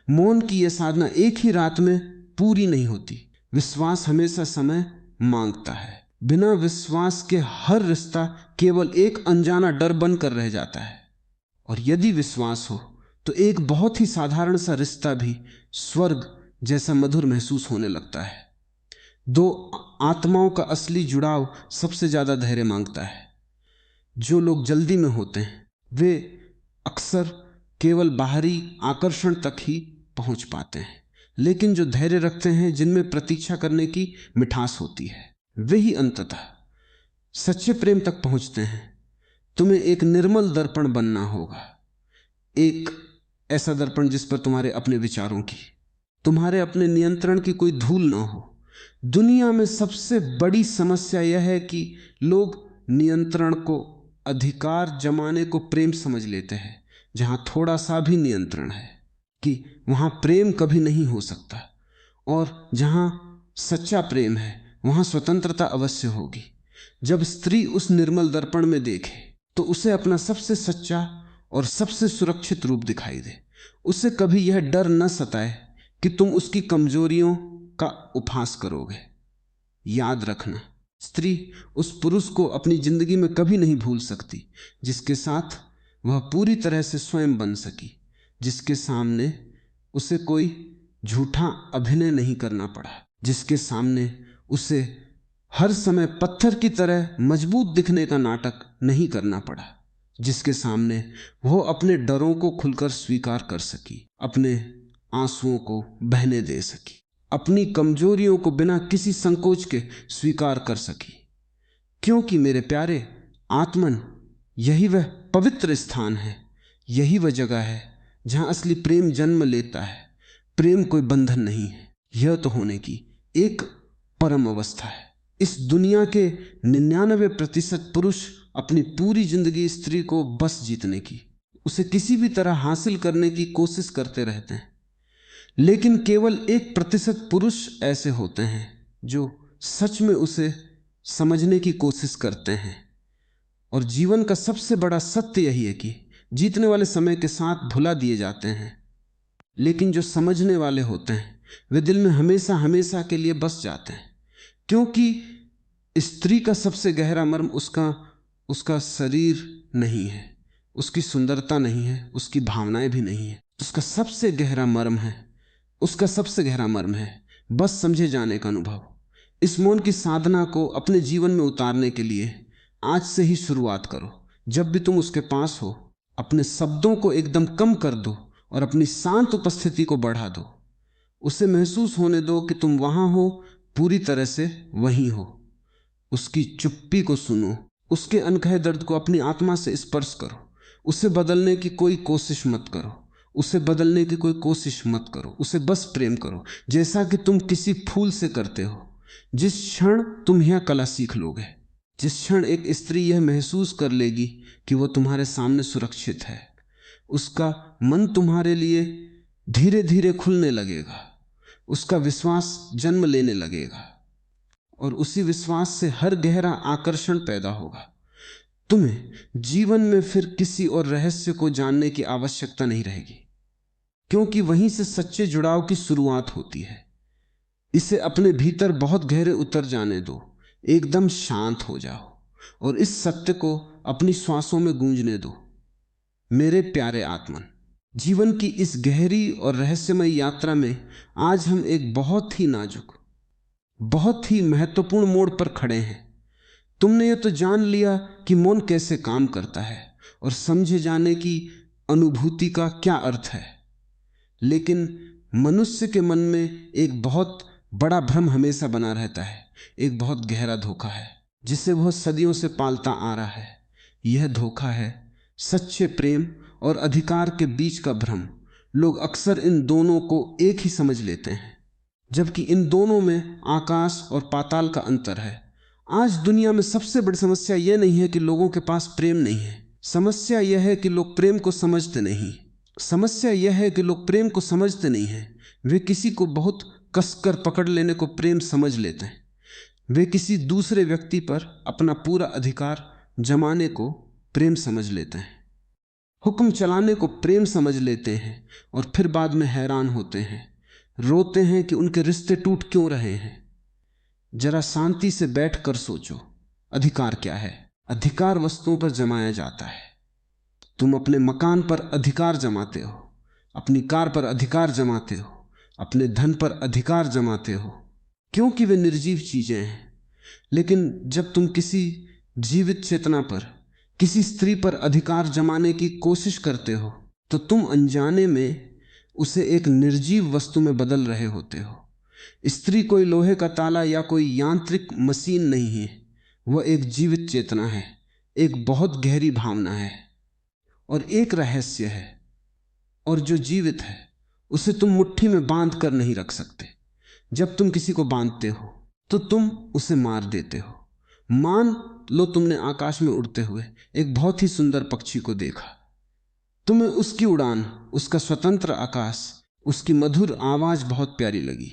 S1: मौन की यह साधना एक ही रात में पूरी नहीं होती। विश्वास हमेशा समय मांगता है। बिना विश्वास के हर रिश्ता केवल एक अनजाना डर बनकर रह जाता है। और यदि विश्वास हो तो एक बहुत ही साधारण सा रिश्ता भी स्वर्ग जैसा मधुर महसूस होने लगता है। दो आत्माओं का असली जुड़ाव सबसे ज्यादा धैर्य मांगता है। जो लोग जल्दी में होते हैं वे अक्सर केवल बाहरी आकर्षण तक ही पहुंच पाते हैं, लेकिन जो धैर्य रखते हैं, जिनमें प्रतीक्षा करने की मिठास होती है, वे ही अंततः सच्चे प्रेम तक पहुंचते हैं। तुम्हें एक निर्मल दर्पण बनना होगा, एक ऐसा दर्पण जिस पर तुम्हारे अपने विचारों की, तुम्हारे अपने नियंत्रण की कोई धूल ना हो। दुनिया में सबसे बड़ी समस्या यह है कि लोग नियंत्रण को, अधिकार जमाने को प्रेम समझ लेते हैं। जहां थोड़ा सा भी नियंत्रण है कि वहां प्रेम कभी नहीं हो सकता। और जहां सच्चा प्रेम है वहां स्वतंत्रता अवश्य होगी। जब स्त्री उस निर्मल दर्पण में देखे तो उसे अपना सबसे सच्चा और सबसे सुरक्षित रूप दिखाई दे। उसे कभी यह डर न सताए कि तुम उसकी कमजोरियों का उपहास करोगे। याद रखना, स्त्री उस पुरुष को अपनी जिंदगी में कभी नहीं भूल सकती जिसके साथ वह पूरी तरह से स्वयं बन सकी, जिसके सामने उसे कोई झूठा अभिनय नहीं करना पड़ा, जिसके सामने उसे हर समय पत्थर की तरह मजबूत दिखने का नाटक नहीं करना पड़ा, जिसके सामने वो अपने डरों को खुलकर स्वीकार कर सकी, अपने आंसुओं को बहने दे सकी, अपनी कमजोरियों को बिना किसी संकोच के स्वीकार कर सकी। क्योंकि मेरे प्यारे आत्मन, यही वह पवित्र स्थान है, यही वह जगह है जहां असली प्रेम जन्म लेता है। प्रेम कोई बंधन नहीं है, यह तो होने की एक परम अवस्था है। इस दुनिया के 99% पुरुष अपनी पूरी जिंदगी स्त्री को बस जीतने की, उसे किसी भी तरह हासिल करने की कोशिश करते रहते हैं। लेकिन केवल 1% पुरुष ऐसे होते हैं जो सच में उसे समझने की कोशिश करते हैं। और जीवन का सबसे बड़ा सत्य यही है कि जीतने वाले समय के साथ भुला दिए जाते हैं, लेकिन जो समझने वाले होते हैं वे दिल में हमेशा हमेशा के लिए बस जाते हैं। क्योंकि स्त्री का सबसे गहरा मर्म उसका शरीर नहीं है, उसकी सुंदरता नहीं है, उसकी भावनाएं भी नहीं है। उसका सबसे गहरा मर्म है, उसका सबसे गहरा मर्म है बस समझे जाने का अनुभव। इस मौन की साधना को अपने जीवन में उतारने के लिए आज से ही शुरुआत करो। जब भी तुम उसके पास हो, अपने शब्दों को एकदम कम कर दो और अपनी शांत उपस्थिति को बढ़ा दो। उसे महसूस होने दो कि तुम वहां हो, पूरी तरह से वहीं हो। उसकी चुप्पी को सुनो, उसके अनकहे दर्द को अपनी आत्मा से स्पर्श करो। उसे बदलने की कोई कोशिश मत करो, उसे बदलने की कोई कोशिश मत करो। उसे बस प्रेम करो, जैसा कि तुम किसी फूल से करते हो। जिस क्षण तुम यह कला सीख लोगे, जिस क्षण एक स्त्री यह महसूस कर लेगी कि वह तुम्हारे सामने सुरक्षित है, उसका मन तुम्हारे लिए धीरे धीरे खुलने लगेगा, उसका विश्वास जन्म लेने लगेगा और उसी विश्वास से हर गहरा आकर्षण पैदा होगा। तुम्हें जीवन में फिर किसी और रहस्य को जानने की आवश्यकता नहीं रहेगी, क्योंकि वहीं से सच्चे जुड़ाव की शुरुआत होती है। इसे अपने भीतर बहुत गहरे उतर जाने दो, एकदम शांत हो जाओ और इस सत्य को अपनी श्वासों में गूंजने दो। मेरे प्यारे आत्मन, जीवन की इस गहरी और रहस्यमय यात्रा में आज हम एक बहुत ही नाजुक, बहुत ही महत्वपूर्ण मोड़ पर खड़े हैं, तुमने ये तो जान लिया कि मौन कैसे काम करता है और समझे जाने की अनुभूति का क्या अर्थ है, लेकिन मनुष्य के मन में एक बहुत बड़ा भ्रम हमेशा बना रहता है, एक बहुत गहरा धोखा है जिसे वह सदियों से पालता आ रहा है। यह धोखा है सच्चे प्रेम और अधिकार के बीच का भ्रम। लोग अक्सर इन दोनों को एक ही समझ लेते हैं, जबकि इन दोनों में आकाश और पाताल का अंतर है। आज दुनिया में सबसे बड़ी समस्या यह नहीं है कि लोगों के पास प्रेम नहीं है, समस्या यह है कि लोग प्रेम को समझते नहीं। समस्या यह है कि लोग प्रेम को समझते नहीं हैं। वे किसी को बहुत कसकर पकड़ लेने को प्रेम समझ लेते हैं। वे किसी दूसरे व्यक्ति पर अपना पूरा अधिकार जमाने को प्रेम समझ लेते हैं, हुक्म चलाने को प्रेम समझ लेते हैं और फिर बाद में हैरान होते हैं, रोते हैं कि उनके रिश्ते टूट क्यों रहे हैं। जरा शांति से बैठकर सोचो, अधिकार क्या है? अधिकार वस्तुओं पर जमाया जाता है। तुम अपने मकान पर अधिकार जमाते हो, अपनी कार पर अधिकार जमाते हो, अपने धन पर अधिकार जमाते हो, क्योंकि वे निर्जीव चीजें हैं। लेकिन जब तुम किसी जीवित चेतना पर, किसी स्त्री पर अधिकार जमाने की कोशिश करते हो तो तुम अनजाने में उसे एक निर्जीव वस्तु में बदल रहे होते हो। स्त्री कोई लोहे का ताला या कोई यांत्रिक मशीन नहीं है, वह एक जीवित चेतना है, एक बहुत गहरी भावना है और एक रहस्य है। और जो जीवित है उसे तुम मुट्ठी में बांध कर नहीं रख सकते। जब तुम किसी को बांधते हो तो तुम उसे मार देते हो। मान लो तुमने आकाश में उड़ते हुए एक बहुत ही सुंदर पक्षी को देखा। तुम्हें उसकी उड़ान, उसका स्वतंत्र आकाश, उसकी मधुर आवाज बहुत प्यारी लगी।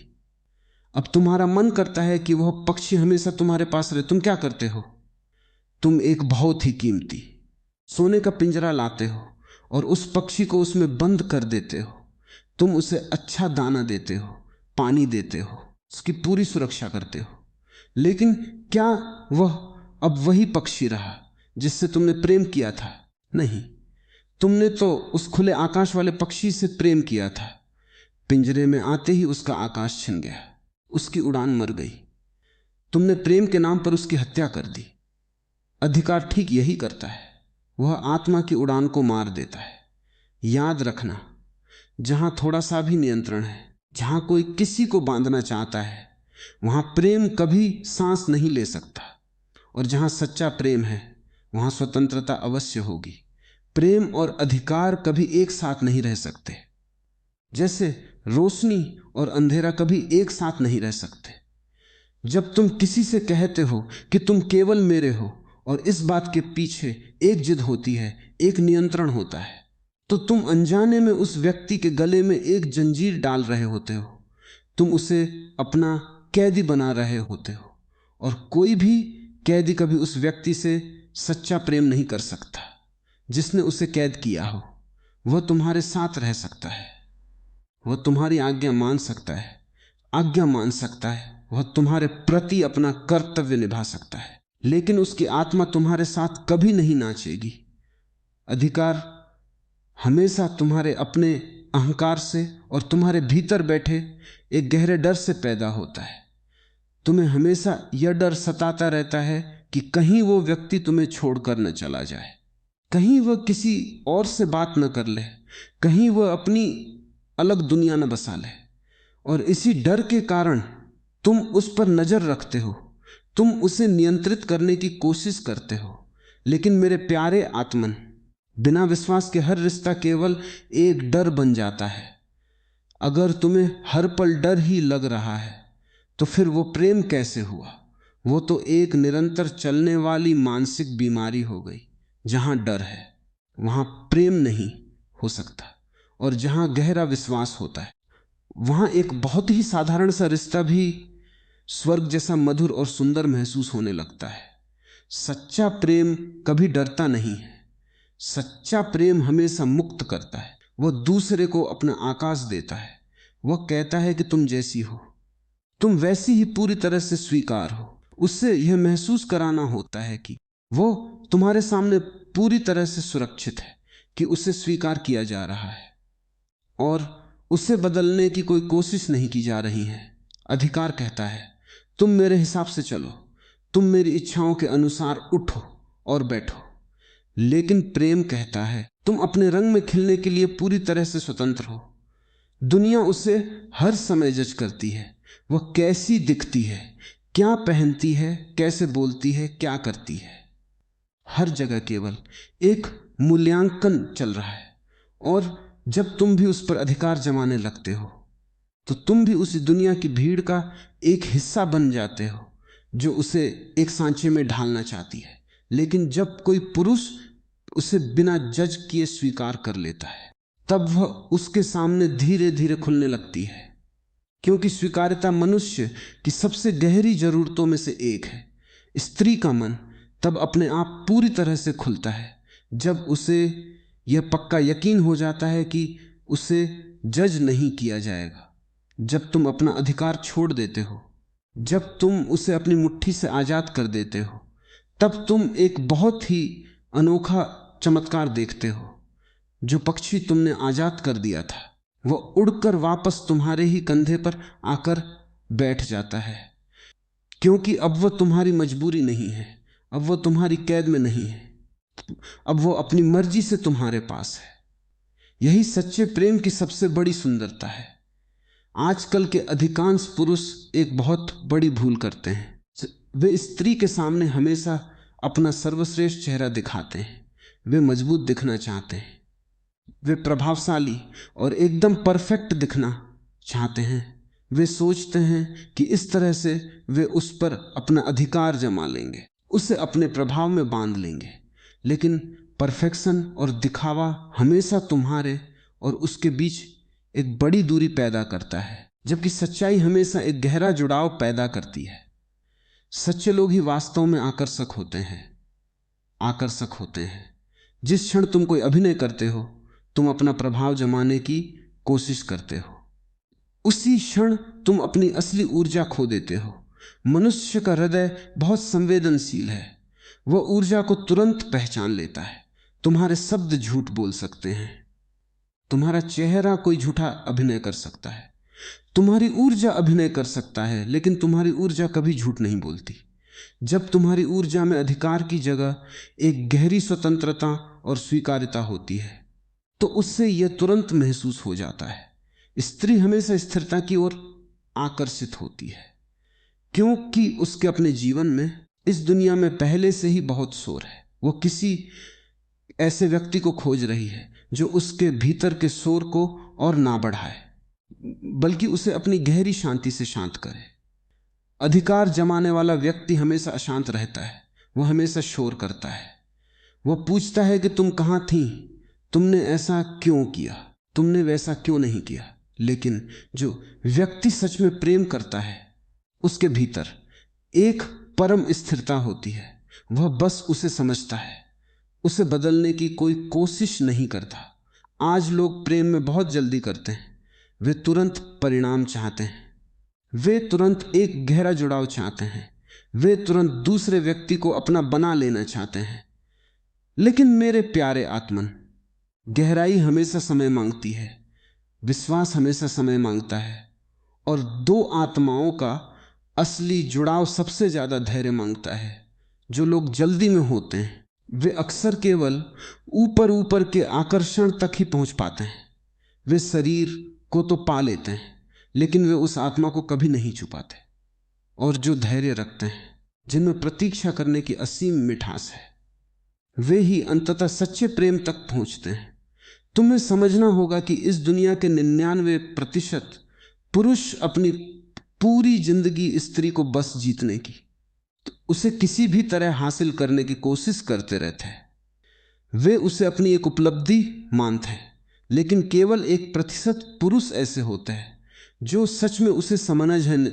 S1: अब तुम्हारा मन करता है कि वह पक्षी हमेशा तुम्हारे पास रहे। तुम क्या करते हो? तुम एक बहुत ही कीमती सोने का पिंजरा लाते हो और उस पक्षी को उसमें बंद कर देते हो। तुम उसे अच्छा दाना देते हो, पानी देते हो, उसकी पूरी सुरक्षा करते हो। लेकिन क्या वह अब वही पक्षी रहा जिससे तुमने प्रेम किया था? नहीं, तुमने तो उस खुले आकाश वाले पक्षी से प्रेम किया था। पिंजरे में आते ही उसका आकाश छिन गया, उसकी उड़ान मर गई। तुमने प्रेम के नाम पर उसकी हत्या कर दी। अधिकार ठीक यही करता है, वह आत्मा की उड़ान को मार देता है। याद रखना, जहां थोड़ा सा भी नियंत्रण है, जहां कोई किसी को बांधना चाहता है, वहां प्रेम कभी सांस नहीं ले सकता। और जहां सच्चा प्रेम है वहां स्वतंत्रता अवश्य होगी। प्रेम और अधिकार कभी एक साथ नहीं रह सकते, जैसे रोशनी और अंधेरा कभी एक साथ नहीं रह सकते। जब तुम किसी से कहते हो कि तुम केवल मेरे हो और इस बात के पीछे एक जिद होती है, एक नियंत्रण होता है, तो तुम अनजाने में उस व्यक्ति के गले में एक जंजीर डाल रहे होते हो। तुम उसे अपना कैदी बना रहे होते हो। और कोई भी कैदी कभी उस व्यक्ति से सच्चा प्रेम नहीं कर सकता जिसने उसे कैद किया हो। वह तुम्हारे साथ रह सकता है, वह तुम्हारी आज्ञा मान सकता है, वह तुम्हारे प्रति अपना कर्तव्य निभा सकता है, लेकिन उसकी आत्मा तुम्हारे साथ कभी नहीं नाचेगी। अधिकार हमेशा तुम्हारे अपने अहंकार से और तुम्हारे भीतर बैठे एक गहरे डर से पैदा होता है। तुम्हें हमेशा यह डर सताता रहता है कि कहीं वो व्यक्ति तुम्हें छोड़कर न चला जाए, कहीं वह किसी और से बात न कर ले, कहीं वह अपनी अलग दुनिया न बसा ले। और इसी डर के कारण तुम उस पर नजर रखते हो, तुम उसे नियंत्रित करने की कोशिश करते हो। लेकिन मेरे प्यारे आत्मन, बिना विश्वास के हर रिश्ता केवल एक डर बन जाता है। अगर तुम्हें हर पल डर ही लग रहा है तो फिर वो प्रेम कैसे हुआ? वो तो एक निरंतर चलने वाली मानसिक बीमारी हो गई। जहां डर है वहां प्रेम नहीं हो सकता, और जहां गहरा विश्वास होता है वहां एक बहुत ही साधारण सा रिश्ता भी स्वर्ग जैसा मधुर और सुंदर महसूस होने लगता है। सच्चा प्रेम कभी डरता नहीं है, सच्चा प्रेम हमेशा मुक्त करता है। वह दूसरे को अपना आकाश देता है। वह कहता है कि तुम जैसी हो, तुम वैसी ही पूरी तरह से स्वीकार हो। उससे यह महसूस कराना होता है कि वो तुम्हारे सामने पूरी तरह से सुरक्षित है, कि उसे स्वीकार किया जा रहा है और उसे बदलने की कोई कोशिश नहीं की जा रही है। अधिकार कहता है तुम मेरे हिसाब से चलो, तुम मेरी इच्छाओं के अनुसार उठो और बैठो। लेकिन प्रेम कहता है तुम अपने रंग में खिलने के लिए पूरी तरह से स्वतंत्र हो। दुनिया उसे हर समय जज करती है, वह कैसी दिखती है, क्या पहनती है, कैसे बोलती है, क्या करती है। हर जगह केवल एक मूल्यांकन चल रहा है। और जब तुम भी उस पर अधिकार जमाने लगते हो तो तुम भी उसी दुनिया की भीड़ का एक हिस्सा बन जाते हो जो उसे एक सांचे में ढालना चाहती है। लेकिन जब कोई पुरुष उसे बिना जज किए स्वीकार कर लेता है तब वह उसके सामने धीरे धीरे खुलने लगती है, क्योंकि स्वीकार्यता मनुष्य की सबसे गहरी जरूरतों में से एक है। स्त्री का मन तब अपने आप पूरी तरह से खुलता है जब उसे यह पक्का यकीन हो जाता है कि उसे जज नहीं किया जाएगा। जब तुम अपना अधिकार छोड़ देते हो, जब तुम उसे अपनी मुट्ठी से आजाद कर देते हो, तब तुम एक बहुत ही अनोखा चमत्कार देखते हो। जो पक्षी तुमने आजाद कर दिया था वह उड़कर वापस तुम्हारे ही कंधे पर आकर बैठ जाता है, क्योंकि अब वह तुम्हारी मजबूरी नहीं है, अब वह तुम्हारी कैद में नहीं है, अब वो अपनी मर्जी से तुम्हारे पास है। यही सच्चे प्रेम की सबसे बड़ी सुंदरता है। आजकल के अधिकांश पुरुष एक बहुत बड़ी भूल करते हैं। वे स्त्री के सामने हमेशा अपना सर्वश्रेष्ठ चेहरा दिखाते हैं। वे मजबूत दिखना चाहते हैं, वे प्रभावशाली और एकदम परफेक्ट दिखना चाहते हैं। वे सोचते हैं कि इस तरह से वे उस पर अपना अधिकार जमा लेंगे, उसे अपने प्रभाव में बांध लेंगे। लेकिन परफेक्शन और दिखावा हमेशा तुम्हारे और उसके बीच एक बड़ी दूरी पैदा करता है, जबकि सच्चाई हमेशा एक गहरा जुड़ाव पैदा करती है। सच्चे लोग ही वास्तव में आकर्षक होते हैं। जिस क्षण तुम कोई अभिनय करते हो, तुम अपना प्रभाव जमाने की कोशिश करते हो, उसी क्षण तुम अपनी असली ऊर्जा खो देते हो। मनुष्य का हृदय बहुत संवेदनशील है, वह ऊर्जा को तुरंत पहचान लेता है। तुम्हारे शब्द झूठ बोल सकते हैं, तुम्हारा चेहरा कोई झूठा अभिनय कर सकता है, तुम्हारी ऊर्जा अभिनय कर सकता है, लेकिन तुम्हारी ऊर्जा कभी झूठ नहीं बोलती। जब तुम्हारी ऊर्जा में अधिकार की जगह एक गहरी स्वतंत्रता और स्वीकार्यता होती है तो उससे यह तुरंत महसूस हो जाता है। स्त्री हमेशा स्थिरता की ओर आकर्षित होती है, क्योंकि उसके अपने जीवन में इस दुनिया में पहले से ही बहुत शोर है। वो किसी ऐसे व्यक्ति को खोज रही है जो उसके भीतर के शोर को और ना बढ़ाए, बल्कि उसे अपनी गहरी शांति से शांत करे। अधिकार जमाने वाला व्यक्ति हमेशा अशांत रहता है, वह हमेशा शोर करता है। वह पूछता है कि तुम कहाँ थी, तुमने ऐसा क्यों किया, तुमने वैसा क्यों नहीं किया। लेकिन जो व्यक्ति सच में प्रेम करता है, उसके भीतर एक परम स्थिरता होती है। वह बस उसे समझता है, उसे बदलने की कोई कोशिश नहीं करता। आज लोग प्रेम में बहुत जल्दी करते हैं, वे तुरंत परिणाम चाहते हैं, वे तुरंत एक गहरा जुड़ाव चाहते हैं, वे तुरंत दूसरे व्यक्ति को अपना बना लेना चाहते हैं। लेकिन मेरे प्यारे आत्मन, गहराई हमेशा समय मांगती है, विश्वास हमेशा समय मांगता है, और दो आत्माओं का असली जुड़ाव सबसे ज्यादा धैर्य मांगता है। जो लोग जल्दी में होते हैं वे अक्सर केवल ऊपर ऊपर के आकर्षण तक ही पहुंच पाते हैं। वे शरीर को तो पा लेते हैं, लेकिन वे उस आत्मा को कभी नहीं छुपाते। और जो धैर्य रखते हैं, जिनमें प्रतीक्षा करने की असीम मिठास है, वे ही अंततः सच्चे प्रेम तक पहुंचते हैं। तुम्हें समझना होगा कि इस दुनिया के 99% पुरुष अपनी पूरी जिंदगी स्त्री को बस जीतने की, तो उसे किसी भी तरह हासिल करने की कोशिश करते रहते हैं। वे उसे अपनी एक उपलब्धि मानते हैं, लेकिन केवल 1% पुरुष ऐसे होते हैं जो सच में उसे समझने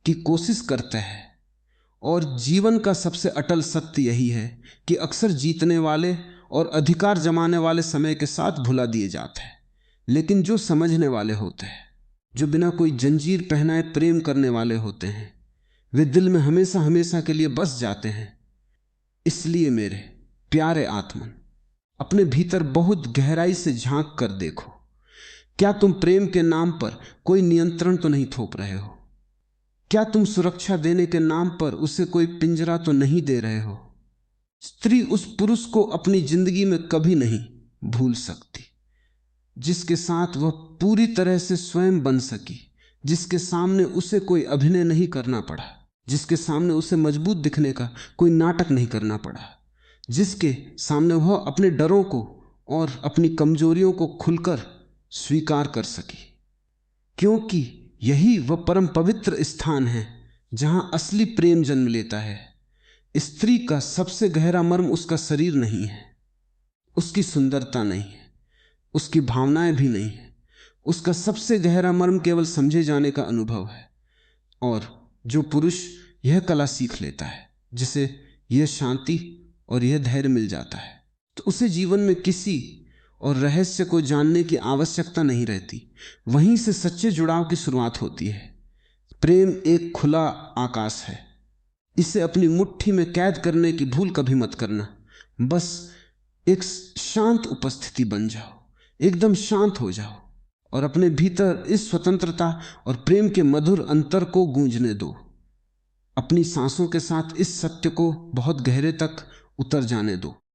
S1: की कोशिश करते हैं। और जीवन का सबसे अटल सत्य यही है कि अक्सर जीतने वाले और अधिकार जमाने वाले समय के साथ भुला दिए जाते हैं, लेकिन जो समझने वाले होते हैं, जो बिना कोई जंजीर पहनाए प्रेम करने वाले होते हैं, वे दिल में हमेशा हमेशा के लिए बस जाते हैं। इसलिए मेरे प्यारे आत्मन, अपने भीतर बहुत गहराई से झांक कर देखो, क्या तुम प्रेम के नाम पर कोई नियंत्रण तो नहीं थोप रहे हो? क्या तुम सुरक्षा देने के नाम पर उसे कोई पिंजरा तो नहीं दे रहे हो? स्त्री उस पुरुष को अपनी जिंदगी में कभी नहीं भूल सकती जिसके साथ वह पूरी तरह से स्वयं बन सकी, जिसके सामने उसे कोई अभिनय नहीं करना पड़ा, जिसके सामने उसे मजबूत दिखने का कोई नाटक नहीं करना पड़ा, जिसके सामने वह अपने डरों को और अपनी कमजोरियों को खुलकर स्वीकार कर सकी। क्योंकि यही वह परम पवित्र स्थान है जहां असली प्रेम जन्म लेता है। स्त्री का सबसे गहरा मर्म उसका शरीर नहीं है, उसकी सुंदरता नहीं है, उसकी भावनाएं भी नहीं है। उसका सबसे गहरा मर्म केवल समझे जाने का अनुभव है। और जो पुरुष यह कला सीख लेता है, जिसे यह शांति और यह धैर्य मिल जाता है, तो उसे जीवन में किसी और रहस्य को जानने की आवश्यकता नहीं रहती। वहीं से सच्चे जुड़ाव की शुरुआत होती है। प्रेम एक खुला आकाश है, इसे अपनी मुट्ठी में कैद करने की भूल कभी मत करना। बस एक शांत उपस्थिति बन जाओ, एकदम शांत हो जाओ और अपने भीतर इस स्वतंत्रता और प्रेम के मधुर अंतर को गूंजने दो। अपनी सांसों के साथ इस सत्य को बहुत गहरे तक उतर जाने दो।